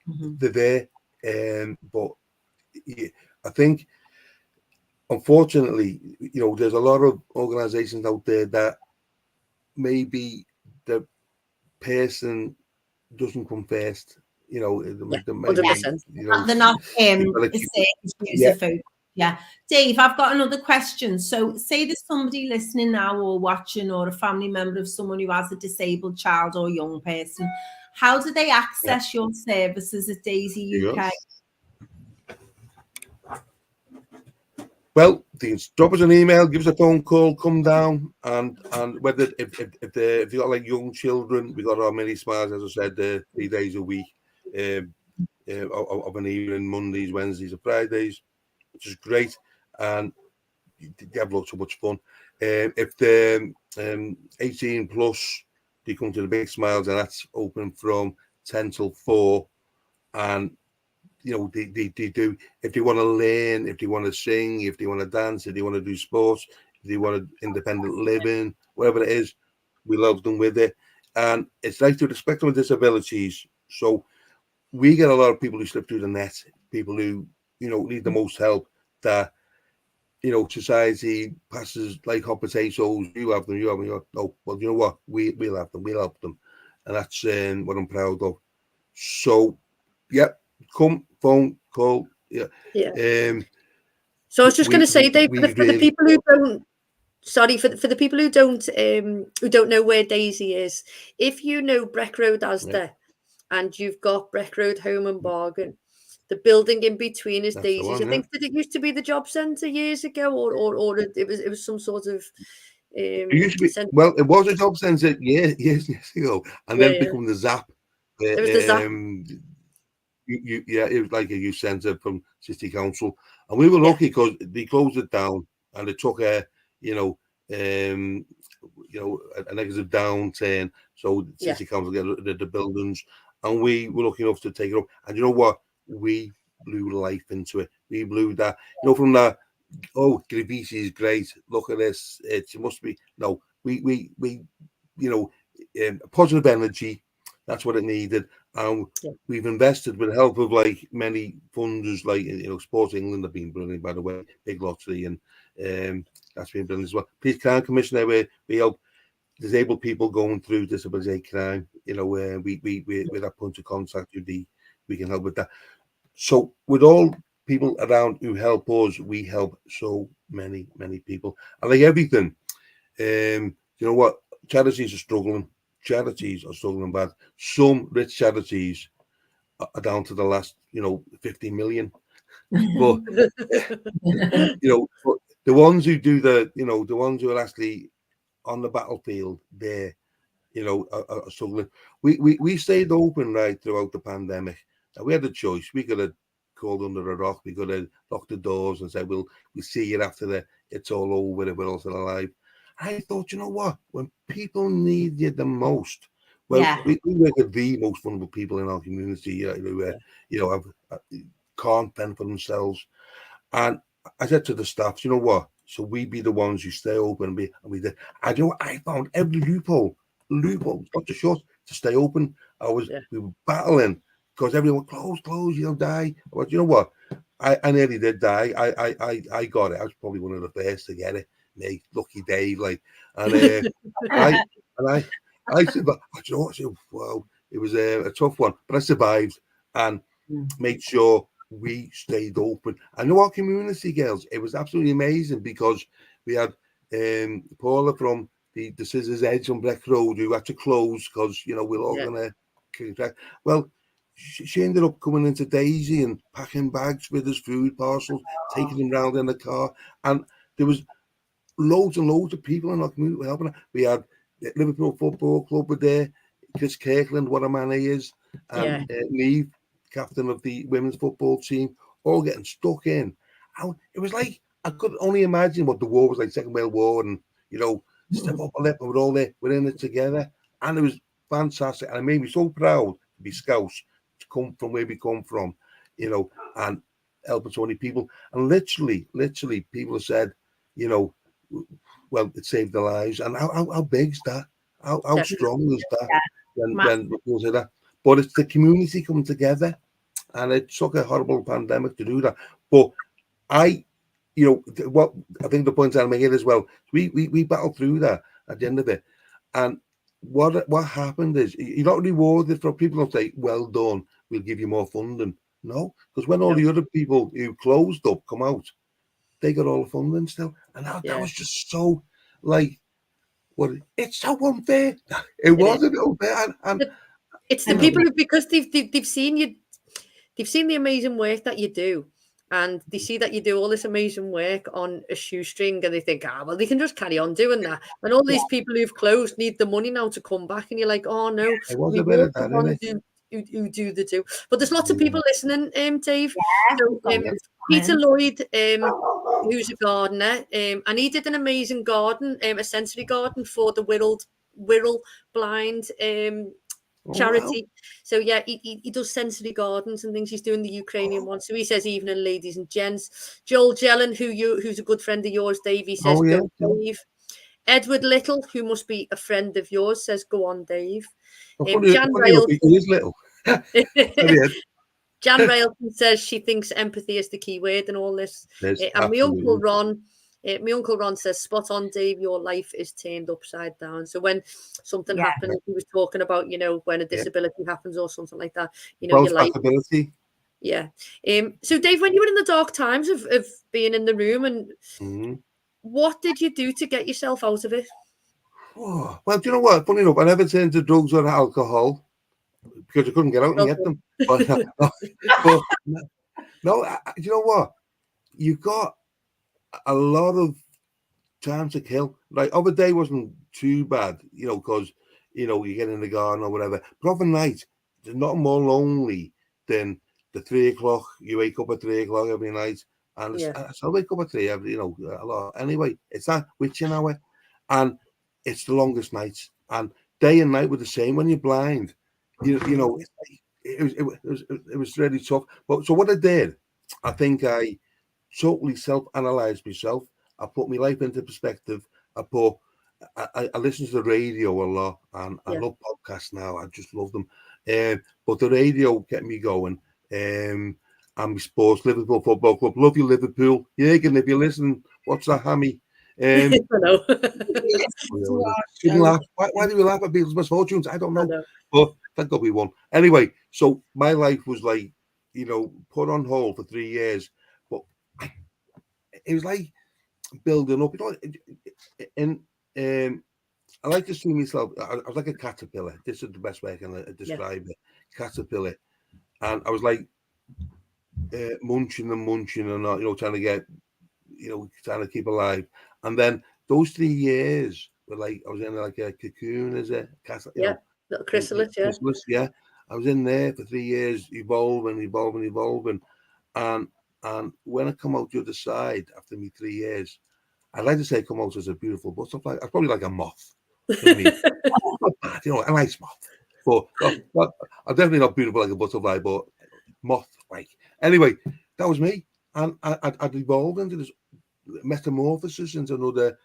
Speaker 3: They're there, but I think, unfortunately, you know, there's a lot of organizations out there that maybe the person doesn't come first. You know,
Speaker 2: they're not Yeah. Dave, I've got another question. So say there's somebody listening now or watching, or a family member of someone who has a disabled child or young person. How do they access your services at Daisy UK?
Speaker 3: Well, they can drop us an email, give us a phone call, come down, and whether if you got like young children, we got our mini smiles, as I said, 3 days a week, of an evening, Mondays, Wednesdays, and Fridays, which is great, and they have lots of much fun. If they're 18 plus, they come to the Big Smiles, and that's open from 10 till 4, and you know, they do, if they want to learn, if they want to sing, if they want to dance, if they want to do sports, if they want to independent living, whatever it is, we love them with it. And it's like to the spectrum of disabilities. So we get a lot of people who slip through the net, people who, you know, need the most help, that, you know, society passes like hot potatoes. You have them, you have them. No, well, you know what? We'll have them, we'll help them. And that's what I'm proud of. So, yeah. Come, phone, call. So
Speaker 1: I was just going to say, Dave, for the people who don't, sorry, for the people who don't know where Daisy is, if you know Breck Road Asda, and you've got Breck Road Home and Bargain, the building in between is Daisy's. I think that it used to be the job centre years ago, or it was some sort of
Speaker 3: It used to be, well, it was a job centre years ago, and then it became the Zap.
Speaker 1: It was the Zap.
Speaker 3: It was like a youth centre from City Council, and we were lucky because they closed it down, and it took a negative downturn. So City Council get rid of the buildings, and we were lucky enough to take it up. And you know what? We blew life into it. We blew that, from that. Oh, Grevisi is great. Look at this. It must be we positive energy. That's what it needed. And we've invested with the help of like many funders, like Sports England have been brilliant, by the way, Big Lottery, and that's been brilliant as well. Police Crime Commissioner, we help disabled people going through disability crime. We're that point of contact. We can help with that. So with all people around who help us, we help so many people. And like everything, you know what? Charities are struggling. Charities are struggling bad. Some rich charities are down to the last, 50 million. But but the ones who do the ones who are actually on the battlefield, there, are struggling. We stayed open right throughout the pandemic. And we had a choice. We could have called under a rock. We could have locked the doors and said, we'll see you after it's all over if we're all still alive. I thought, you know what? When people need you the most, we work with the most vulnerable people in our community, who can't fend for themselves. And I said to the staff, you know what? So we be the ones who stay open and we did. I found every loophole, not just short, to stay open. We were battling because everyone close, you'll die. But you know what? I nearly did die. I got it. I was probably one of the first to get it. Me, lucky Dave, I said, but you know what? Wow, it was a tough one, but I survived and made sure we stayed open. I know our community, girls, it was absolutely amazing because we had Paula from the Scissors Edge on Breck Road who had to close because we're all gonna. Well, she ended up coming into Daisy and packing bags with us, food parcels, taking them round in the car, and there was loads and loads of people in our community were helping her. We had Liverpool Football Club were there, Chris Kirkland, what a man he is, and Neve, captain of the women's football team, all getting stuck in. It was like, I could only imagine what the war was like, Second World War, and step up a lip, and we're all there, we're in it together, and it was fantastic, and it made me so proud to be Scouts, to come from where we come from, and helping so many people, and literally people have said, well, it saved their lives. And how big's that? How strong is that? When people say that. But it's the community coming together, and it took a horrible pandemic to do that. But what I think the point I'm making as well, we battled through that at the end of it. And what happened is you're not rewarded for people to say, well done, we'll give you more funding. No, because when all the other people who closed up come out, they got all the funding still, and that was just so it's so unfair. It wasn't unfair, and
Speaker 1: it's the people who, because they've seen you, they've seen the amazing work that you do, and they see that you do all this amazing work on a shoestring, and they think, well, they can just carry on doing that. And all these people who've closed need the money now to come back, and you're like, oh no,
Speaker 3: it was a bit of that, isn't it?
Speaker 1: Who do the do. But there's lots of people listening, Dave. So, Peter Lloyd, who's a gardener, and he did an amazing garden, a sensory garden for the Wirral Blind charity. Wow. So he does sensory gardens and things. He's doing the Ukrainian one. So he says, evening, ladies and gents. Joel Jellin, who's a good friend of yours, Dave, he says, go Dave. Edward Little, who must be a friend of yours, says, go on, Dave. Jan Railton. Jan Railton says she thinks empathy is the key word in all this. And my uncle Ron says, spot on, Dave, your life is turned upside down. So when something happens, he was talking about, when a disability happens or something like that, your life. Yeah. So Dave, when you were in the dark times of being in the room, and what did you do to get yourself out of it?
Speaker 3: Oh, well, do you know what? Funny enough, I never turned to drugs or alcohol because I couldn't get out and get them. But no, you know what? You've got a lot of time to kill. Like, other day wasn't too bad, you know, because, you know, you get in the garden or whatever. But overnight, there's nothing more lonely than the 3 o'clock. You wake up at 3 o'clock every night. And I wake up at 3 every, you know, a lot. Anyway, it's that witching hour. And it's the longest nights. And day and night were the same when you're blind. You know, it was really tough. But so what I did, I think I totally self-analyzed myself. I put my life into perspective. I listen to the radio a lot, and I love podcasts now. I just love them. But the radio kept me going. And my sports, Liverpool Football Club. Love you, Liverpool. Jürgen, if you're listening, what's that, Hammy?
Speaker 1: I know.
Speaker 3: Shouldn't laugh. Why do we laugh at people's misfortunes? I don't know. But thank God we won. Anyway, so my life was like, you know, put on hold for 3 years. But it was like building up. You know, and I like to see myself. I was like a caterpillar. This is the best way I can describe it. Caterpillar. And I was like munching and not, you know, trying to get, you know, trying to keep alive. And then those 3 years were like, I was in like a cocoon, is it? You know,
Speaker 1: little chrysalis,
Speaker 3: chrysalis, yeah. I was in there for 3 years, evolving. And when I come out the other side after me 3 years, I'd like to say come out as a beautiful butterfly. I was probably like a moth. You know, a nice moth. But I'm definitely not beautiful like a butterfly, but moth-like. Anyway, that was me. And I'd evolved into this metamorphosis into another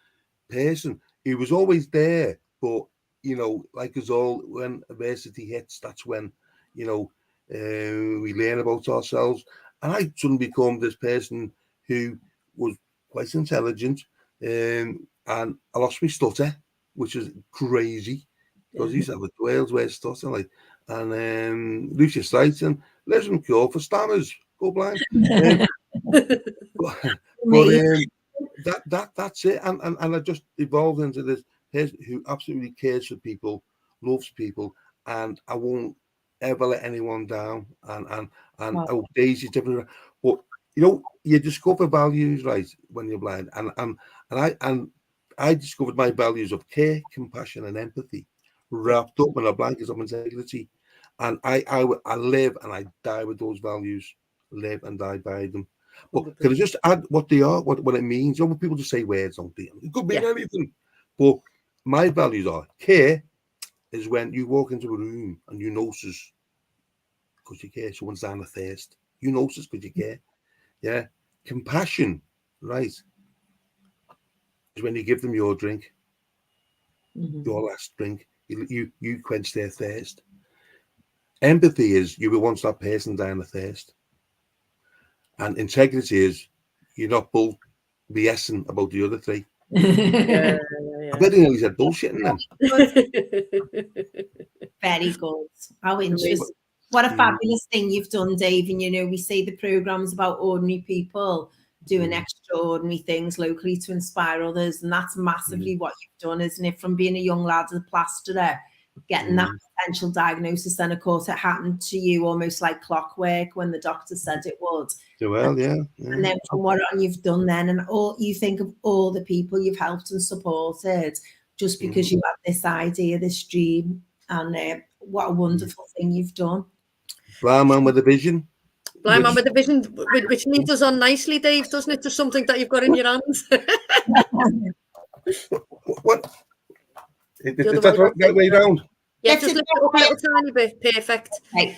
Speaker 3: person. He was always there, but, you know, like us all, when adversity hits, that's when, you know, we learn about ourselves. And I suddenly become this person who was quite intelligent, and I lost my stutter, which is crazy, because he used to have a Wales way of stuttering, like, and Lucius Slayton, there's some cure for stammers, go blind. That's it, and I just evolved into this person who absolutely cares for people, loves people, and I won't ever let anyone down. And wow. Daisy's different, but you know, you discover values, right, when you're blind, and I discovered my values of care, compassion, and empathy wrapped up in a blanket of integrity, and I live and I die with those values, live and die by them. But can I just add what they are, what it means? You know, when people just say words, don't they? It could mean anything. But my values are: care is when you walk into a room and you notice because you care someone's down a thirst. You notice because you care. Yeah. Compassion, right, is when you give them your drink, your last drink. You quench their thirst. Empathy is you will want that person down a thirst. And integrity is you're not both BSing about the other three.
Speaker 1: Yeah.
Speaker 3: I bet he nearly said bullshitting then.
Speaker 2: Very good. How interesting. What a fabulous thing you've done, Dave. And, you know, we say the program's about ordinary people doing extraordinary things locally to inspire others. And that's massively what you've done, isn't it? From being a young lad as a plasterer, getting that potential diagnosis. Then, of course, it happened to you almost like clockwork when the doctor said it would.
Speaker 3: Well, yeah.
Speaker 2: And then from what you've done then, and all you think of all the people you've helped and supported just because you had this idea, this dream, and what a wonderful thing you've done.
Speaker 3: Blind man with a vision.
Speaker 1: Blind man with a vision, which leads us on nicely, Dave, doesn't it? To something that you've got in your hands.
Speaker 3: What? Is that right way round?
Speaker 1: Yeah, just lift it up a little tiny bit. Perfect. Right.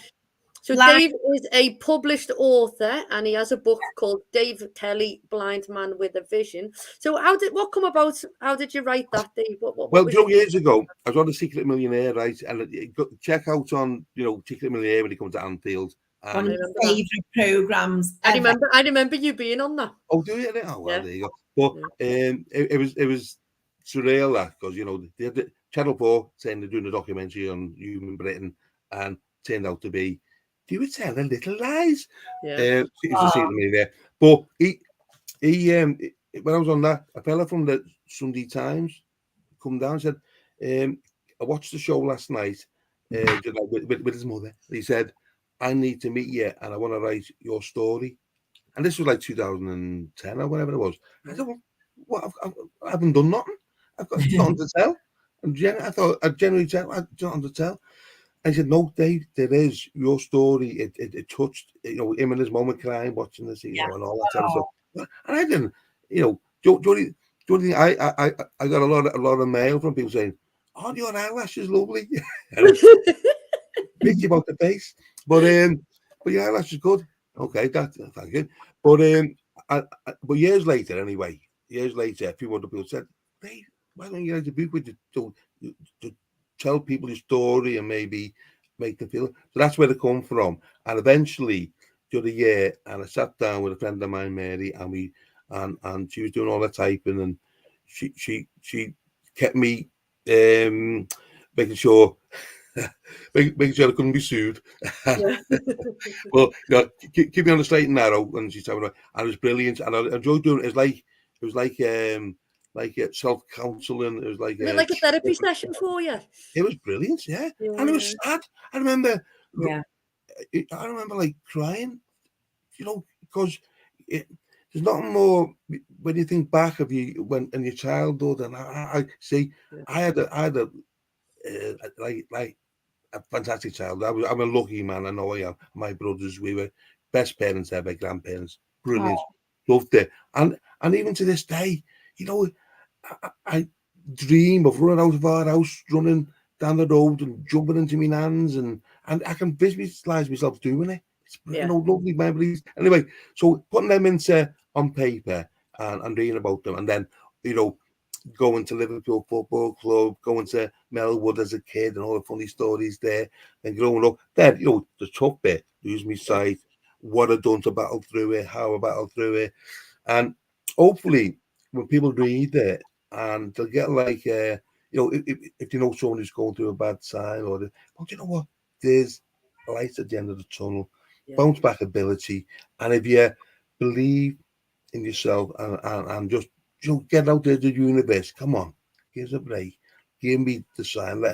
Speaker 1: So Dave is a published author, and he has a book called Dave Kelly, Blind Man with a Vision. So what come about? How did you write that, Dave?
Speaker 3: Well, 2 years ago, I was on The Secret Millionaire, right? And check out on, you know, Secret Millionaire when he comes to Anfield.
Speaker 2: One of your favourite programmes.
Speaker 1: I remember you being on that.
Speaker 3: Oh, do you? Oh, well, there you go. But it was surreal, that, because, you know, they had the Channel 4 saying they're doing a documentary on human Britain, and turned out to be, you were telling little lies. Yeah. But he when I was on that, a fella from the Sunday Times come down and said, I watched the show last night with his mother. He said, I need to meet you and I want to write your story. And this was like 2010 or whatever it was. I said, well, what? I haven't done nothing. I've got nothing to tell. And I generally said, I don't nothing to tell. I said, no, Dave, there is your story. It touched, him and his mum crying, watching this, and all that type of stuff. And I didn't, do you think I got a lot of mail from people saying, "Oh, your eyelashes lovely." Bitchy about the face, but your eyelash is good. Okay, thank you. But years later, a few other people said, "Hey, why don't you write a book with to tell people your story and maybe make them feel?" So that's where they come from. And eventually, the other year, and I sat down with a friend of mine, Mary, and she was doing all the typing, and she kept me making sure. Making sure I couldn't be sued.
Speaker 1: Yeah.
Speaker 3: Well, keep me on the straight and narrow. And she's talking about, and it was brilliant. And I enjoyed doing it. It was like self counseling. It was like
Speaker 1: a therapy session for you.
Speaker 3: It was brilliant, yeah. And it was sad. I remember, I remember like crying, because there's nothing more when you think back of you when in your childhood. And I see, I had a like a fantastic child. I'm a lucky man. I know I am. My brothers, we were best parents ever, grandparents, brilliant, loved it. And even to this day, I dream of running out of our house, running down the road and jumping into my nan's, and I can visualize myself doing it. It's lovely memories. Anyway, so putting them into on paper and reading about them, and then going to Liverpool Football Club, going to Melwood as a kid, and all the funny stories there. And growing up, then the tough bit, lose my sight, what I've done to battle through it, how I battled through it, and hopefully when people read it, and they'll get like, if someone who's going through a bad time, but you know what, there's a light at the end of the tunnel, bounce back ability, and if you believe in yourself and just get out there to the universe. Come on, give us a break. Give me the sign.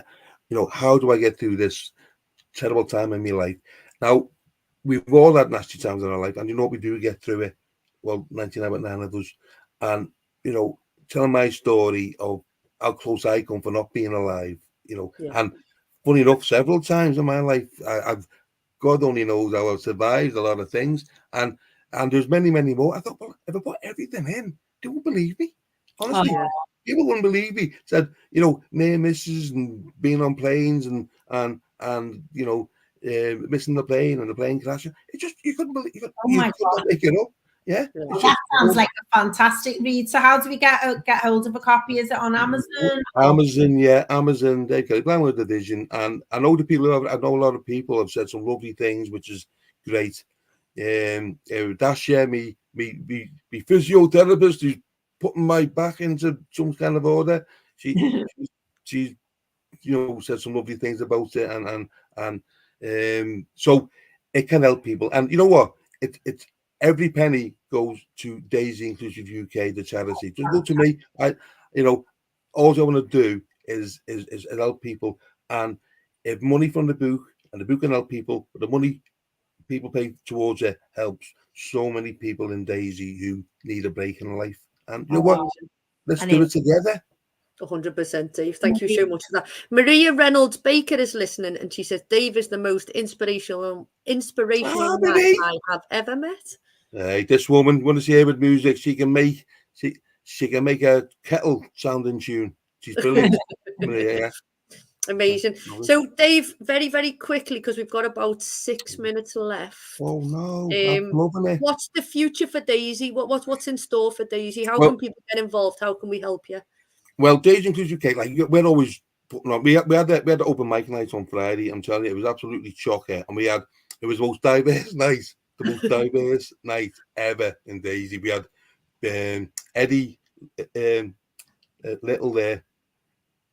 Speaker 3: How do I get through this terrible time in my life? Now, we've all had nasty times in our life, and you know what we do? We get through it. Well, 99.9 of us. And, telling my story of how close I come for not being alive, and funny enough, several times in my life, I've God only knows how I've survived a lot of things. And there's many, many more. I thought, well, if I put everything in, they won't believe me. Honestly, people wouldn't believe me. Said, near misses and being on planes and missing the plane and the plane crashing. It just, you couldn't believe it. You couldn't make it up. Yeah.
Speaker 2: That sounds like a fantastic read. So how do we get hold of a copy? Is it on Amazon?
Speaker 3: Amazon. They got Glenwood Division, and I know a lot of people have said some lovely things, which is great. Dasha, me physiotherapist, who's putting my back into some kind of order. She said some lovely things about it, and so it can help people. And you know what? It's every penny goes to Daisy Inclusive UK, the charity. Just look to me. All I want to do is help people, and if money from the book and the book can help people, but the money people pay towards it helps so many people in Daisy who need a break in life. And you know what? Let's do it together.
Speaker 1: 100%, Dave. Thank you so much for that. Maria Reynolds Baker is listening, and she says Dave is the most inspirational man I have ever met.
Speaker 3: This woman, want to see her with music, she can make a kettle sound in tune. She's brilliant. Maria.
Speaker 1: Amazing. So, Dave, very, very quickly, because we've got about 6 minutes left.
Speaker 3: Oh no! I'm loving it.
Speaker 1: What's the future for Daisy? What's in store for Daisy? How can people get involved? How can we help you?
Speaker 3: Well, Daisy Inclusive UK, like we're always putting on. We had the open mic night on Friday. I'm telling you, it was absolutely chocker, and it was the most diverse night, the most diverse night ever in Daisy. We had Eddie Little there.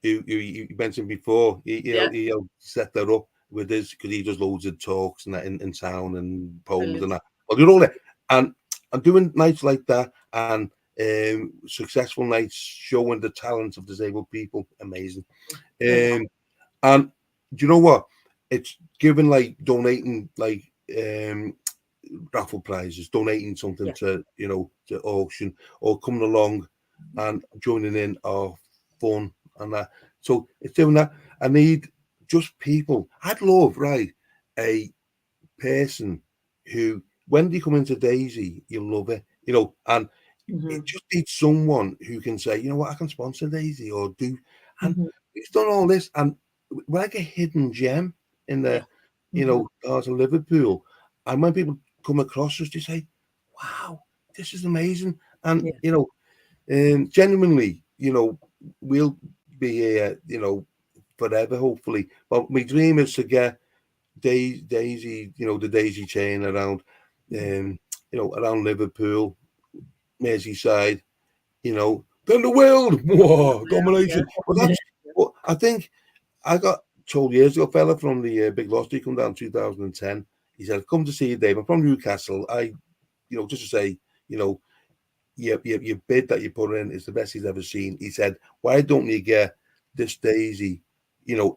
Speaker 3: You mentioned before, he set that up with this because he does loads of talks and that in town and poems and that. Well, you're all there, and doing nights like that and successful nights showing the talents of disabled people, amazing. And do you know what? It's giving like donating like raffle prizes, donating something to to auction, or coming along and joining in are fun and that. So it's doing that. I need just people. I'd love, right, a person who, when they come into Daisy, you'll love it, and it just needs someone who can say, you know what, I can sponsor Daisy or do, and it's done all this, and we're like a hidden gem in the, part of Liverpool, and when people come across us, they say, wow, this is amazing, and genuinely, we'll be here, forever, hopefully. But my dream is to get Daisy, the Daisy chain around, around Liverpool, Merseyside, then the world, whoa, domination. But that's what I think. I got told years ago, a fella from the Big Lost, he come down 2010. He said, "Come to see you, Dave. I'm from Newcastle. Just to say, your bid that you put in is the best he's ever seen." He said, "Why don't you get this Daisy,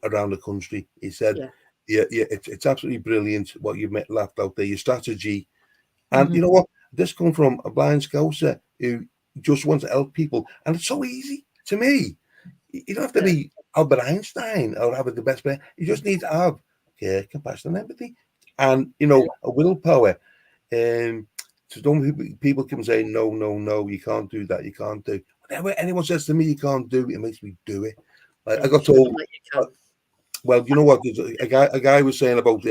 Speaker 3: around the country?" He said, it's absolutely brilliant what you've left out there, your strategy. And you know what? This comes from a blind scouser who just wants to help people. And it's so easy to me. You don't have to be Albert Einstein or have the best player. You just need to have care, compassion, and empathy. And, a willpower. So don't people can say, no, you can't do that. You can't do. Whatever anyone says to me, you can't do, it makes me do it. Like, I got told. Well, you know what? A guy was saying about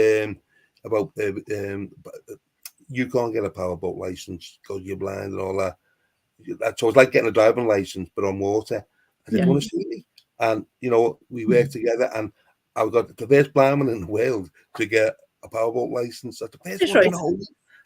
Speaker 3: you can't get a powerboat license because you're blind and all that. So it's like getting a driving license, but on water. I didn't want to see me. And, we worked together, and I got the first blind man in the world to get a powerboat license. That's the first one in the whole.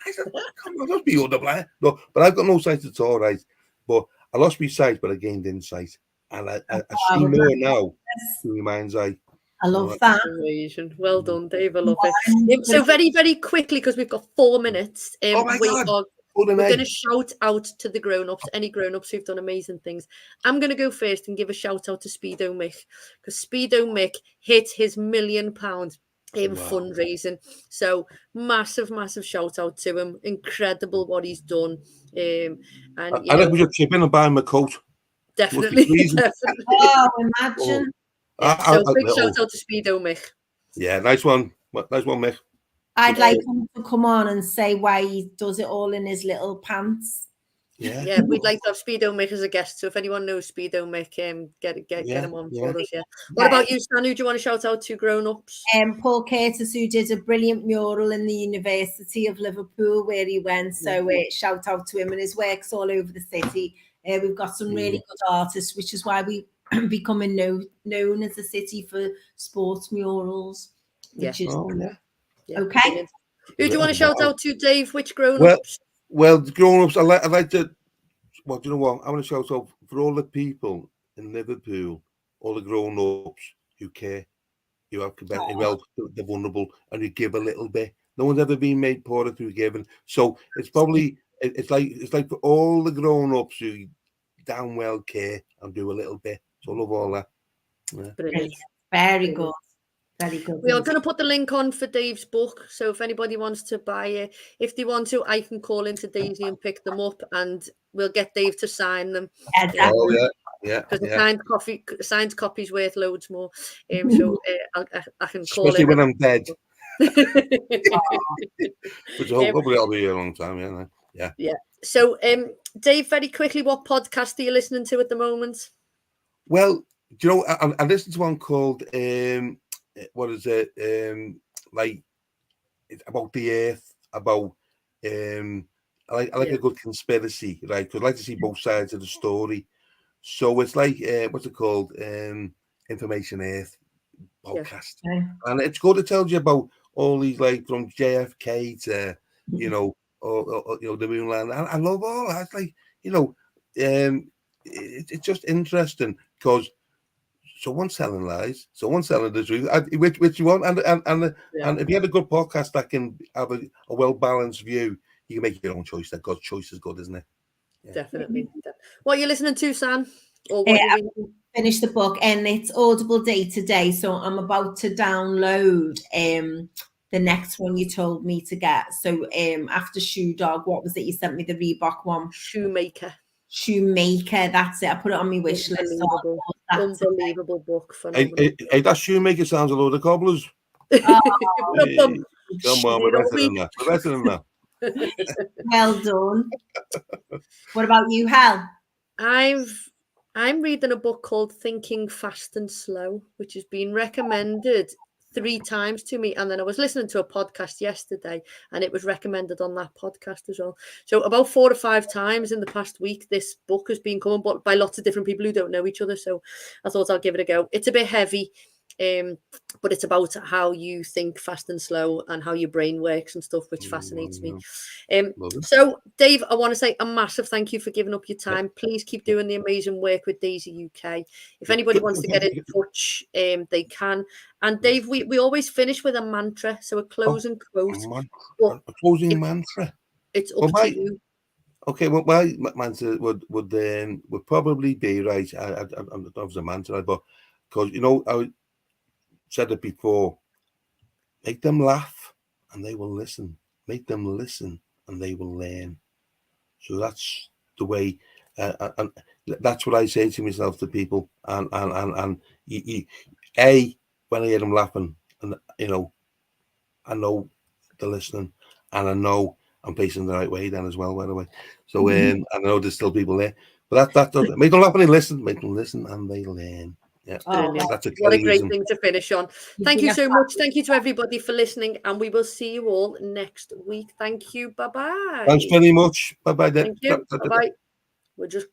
Speaker 3: I said, come on, don't be underblind. No, but I've got no sight at all, right? But I lost my sight, but I gained insight. And I see more now through my mind's eye.
Speaker 2: I love that.
Speaker 1: Amazing. Well done, Dave. I love it. So very, very quickly, because we've got 4 minutes.
Speaker 3: Oh my God.
Speaker 1: We're going to shout out to the grown-ups, any grown-ups who've done amazing things. I'm going to go first and give a shout out to Speedo Mick, because Speedo Mick hit his £1 million in fundraising. So massive shout out to him. Incredible what he's done. And
Speaker 3: I think we should chip in and buy him a coat.
Speaker 1: Definitely.
Speaker 2: Oh, imagine.
Speaker 1: So big shout out to Speedo Mick.
Speaker 3: Yeah, nice one. Nice one, Mick.
Speaker 2: I'd like him to come on and say why he does it all in his little pants.
Speaker 1: Yeah, we'd like to have Speedo Mick as a guest. So if anyone knows Speedo Mick, get him on for us. Yeah. What about you, Stan? Who do you want to shout out to grown-ups?
Speaker 2: Paul Curtis, who did a brilliant mural in the University of Liverpool where he went. So shout out to him, and his work's all over the city. We've got some really good artists, which is why we becoming known as a city for sports murals. Which is okay.
Speaker 1: Who do you want to shout out to, Dave? Which grown-ups?
Speaker 3: Well, the grown-ups, I'd like to. Well, do you know what? I want to shout out for all the people in Liverpool, all the grown-ups who care, who have help the vulnerable, and who give a little bit. No one's ever been made poorer through giving. So it's probably it's like for all the grown-ups who damn well care and do a little bit. So I love all that. Yeah.
Speaker 2: Brilliant. Very good. Very good.
Speaker 1: We are going to put the link on for Dave's book. So if anybody wants to buy it, if they want to, I can call into Daisy and pick them up, and we'll get Dave to sign them.
Speaker 3: Oh, yeah.
Speaker 1: Because the signed copy's worth loads more. So I can call
Speaker 3: especially
Speaker 1: him.
Speaker 3: When I'm dead. Which hopefully I'll be here a long time. Yeah.
Speaker 1: So, Dave, very quickly, what podcast are you listening to at the moment?
Speaker 3: Well, do you know, I listened to one called what is it? Like it's about the Earth, about I like a good conspiracy, right? Because I like to see both sides of the story. So it's like what's it called? Information Earth podcast, and it's good. It tells you about all these, like from JFK to or the moon land. I love all that. It's like it's just interesting because someone's telling lies, someone's telling the truth. Which you want, and if you have a good podcast that can have a well balanced view, you can make your own choice. That God's choice is good, isn't it?
Speaker 1: Yeah. Definitely. What are you listening to, Sam? Or
Speaker 2: I finished the book, and it's Audible Day today, so I'm about to download the next one you told me to get. So after Shoe Dog, what was it you sent me? The Reebok one.
Speaker 1: Shoemaker.
Speaker 2: Shoemaker. That's it. I put it on my wish list.
Speaker 1: Unbelievable. Unbelievable book.
Speaker 3: Hey, that Shoemaker sounds a load of cobblers.
Speaker 1: Oh.
Speaker 3: Come on, we're better than that. We're better than that.
Speaker 2: Well done. What about you, Hal?
Speaker 1: I'm reading a book called Thinking Fast and Slow, which has been recommended 3 times to me, and then I was listening to a podcast yesterday and it was recommended on that podcast as well. So about 4 or 5 times in the past week this book has been coming by lots of different people who don't know each other, so I thought I'll give it a go. It's a bit heavy, but it's about how you think fast and slow and how your brain works and stuff, which fascinates me. So Dave, I want to say a massive thank you for giving up your time. Please keep doing the amazing work with Daisy UK. If anybody wants to get in touch, they can. And Dave, we always finish with a mantra, so a closing quote.
Speaker 3: A closing mantra.
Speaker 1: It's up to you.
Speaker 3: Okay, well, my mantra would probably be right. I don't know if it's a mantra, but because I said it before, make them laugh and they will listen. Make them listen and they will learn. So that's the way, and that's what I say to myself, to people. And when I hear them laughing, and I know they're listening, and I know I'm facing the right way then as well, by the way. So I know there's still people there, but that does make them laugh and they listen. Make them listen and they learn. Yeah,
Speaker 1: that's what a great thing to finish on. Thank you so much. Thank you to everybody for listening, and we will see you all next week. Thank you. Bye bye.
Speaker 3: Thanks very much. Bye bye.
Speaker 1: Thank you. Bye bye. We're just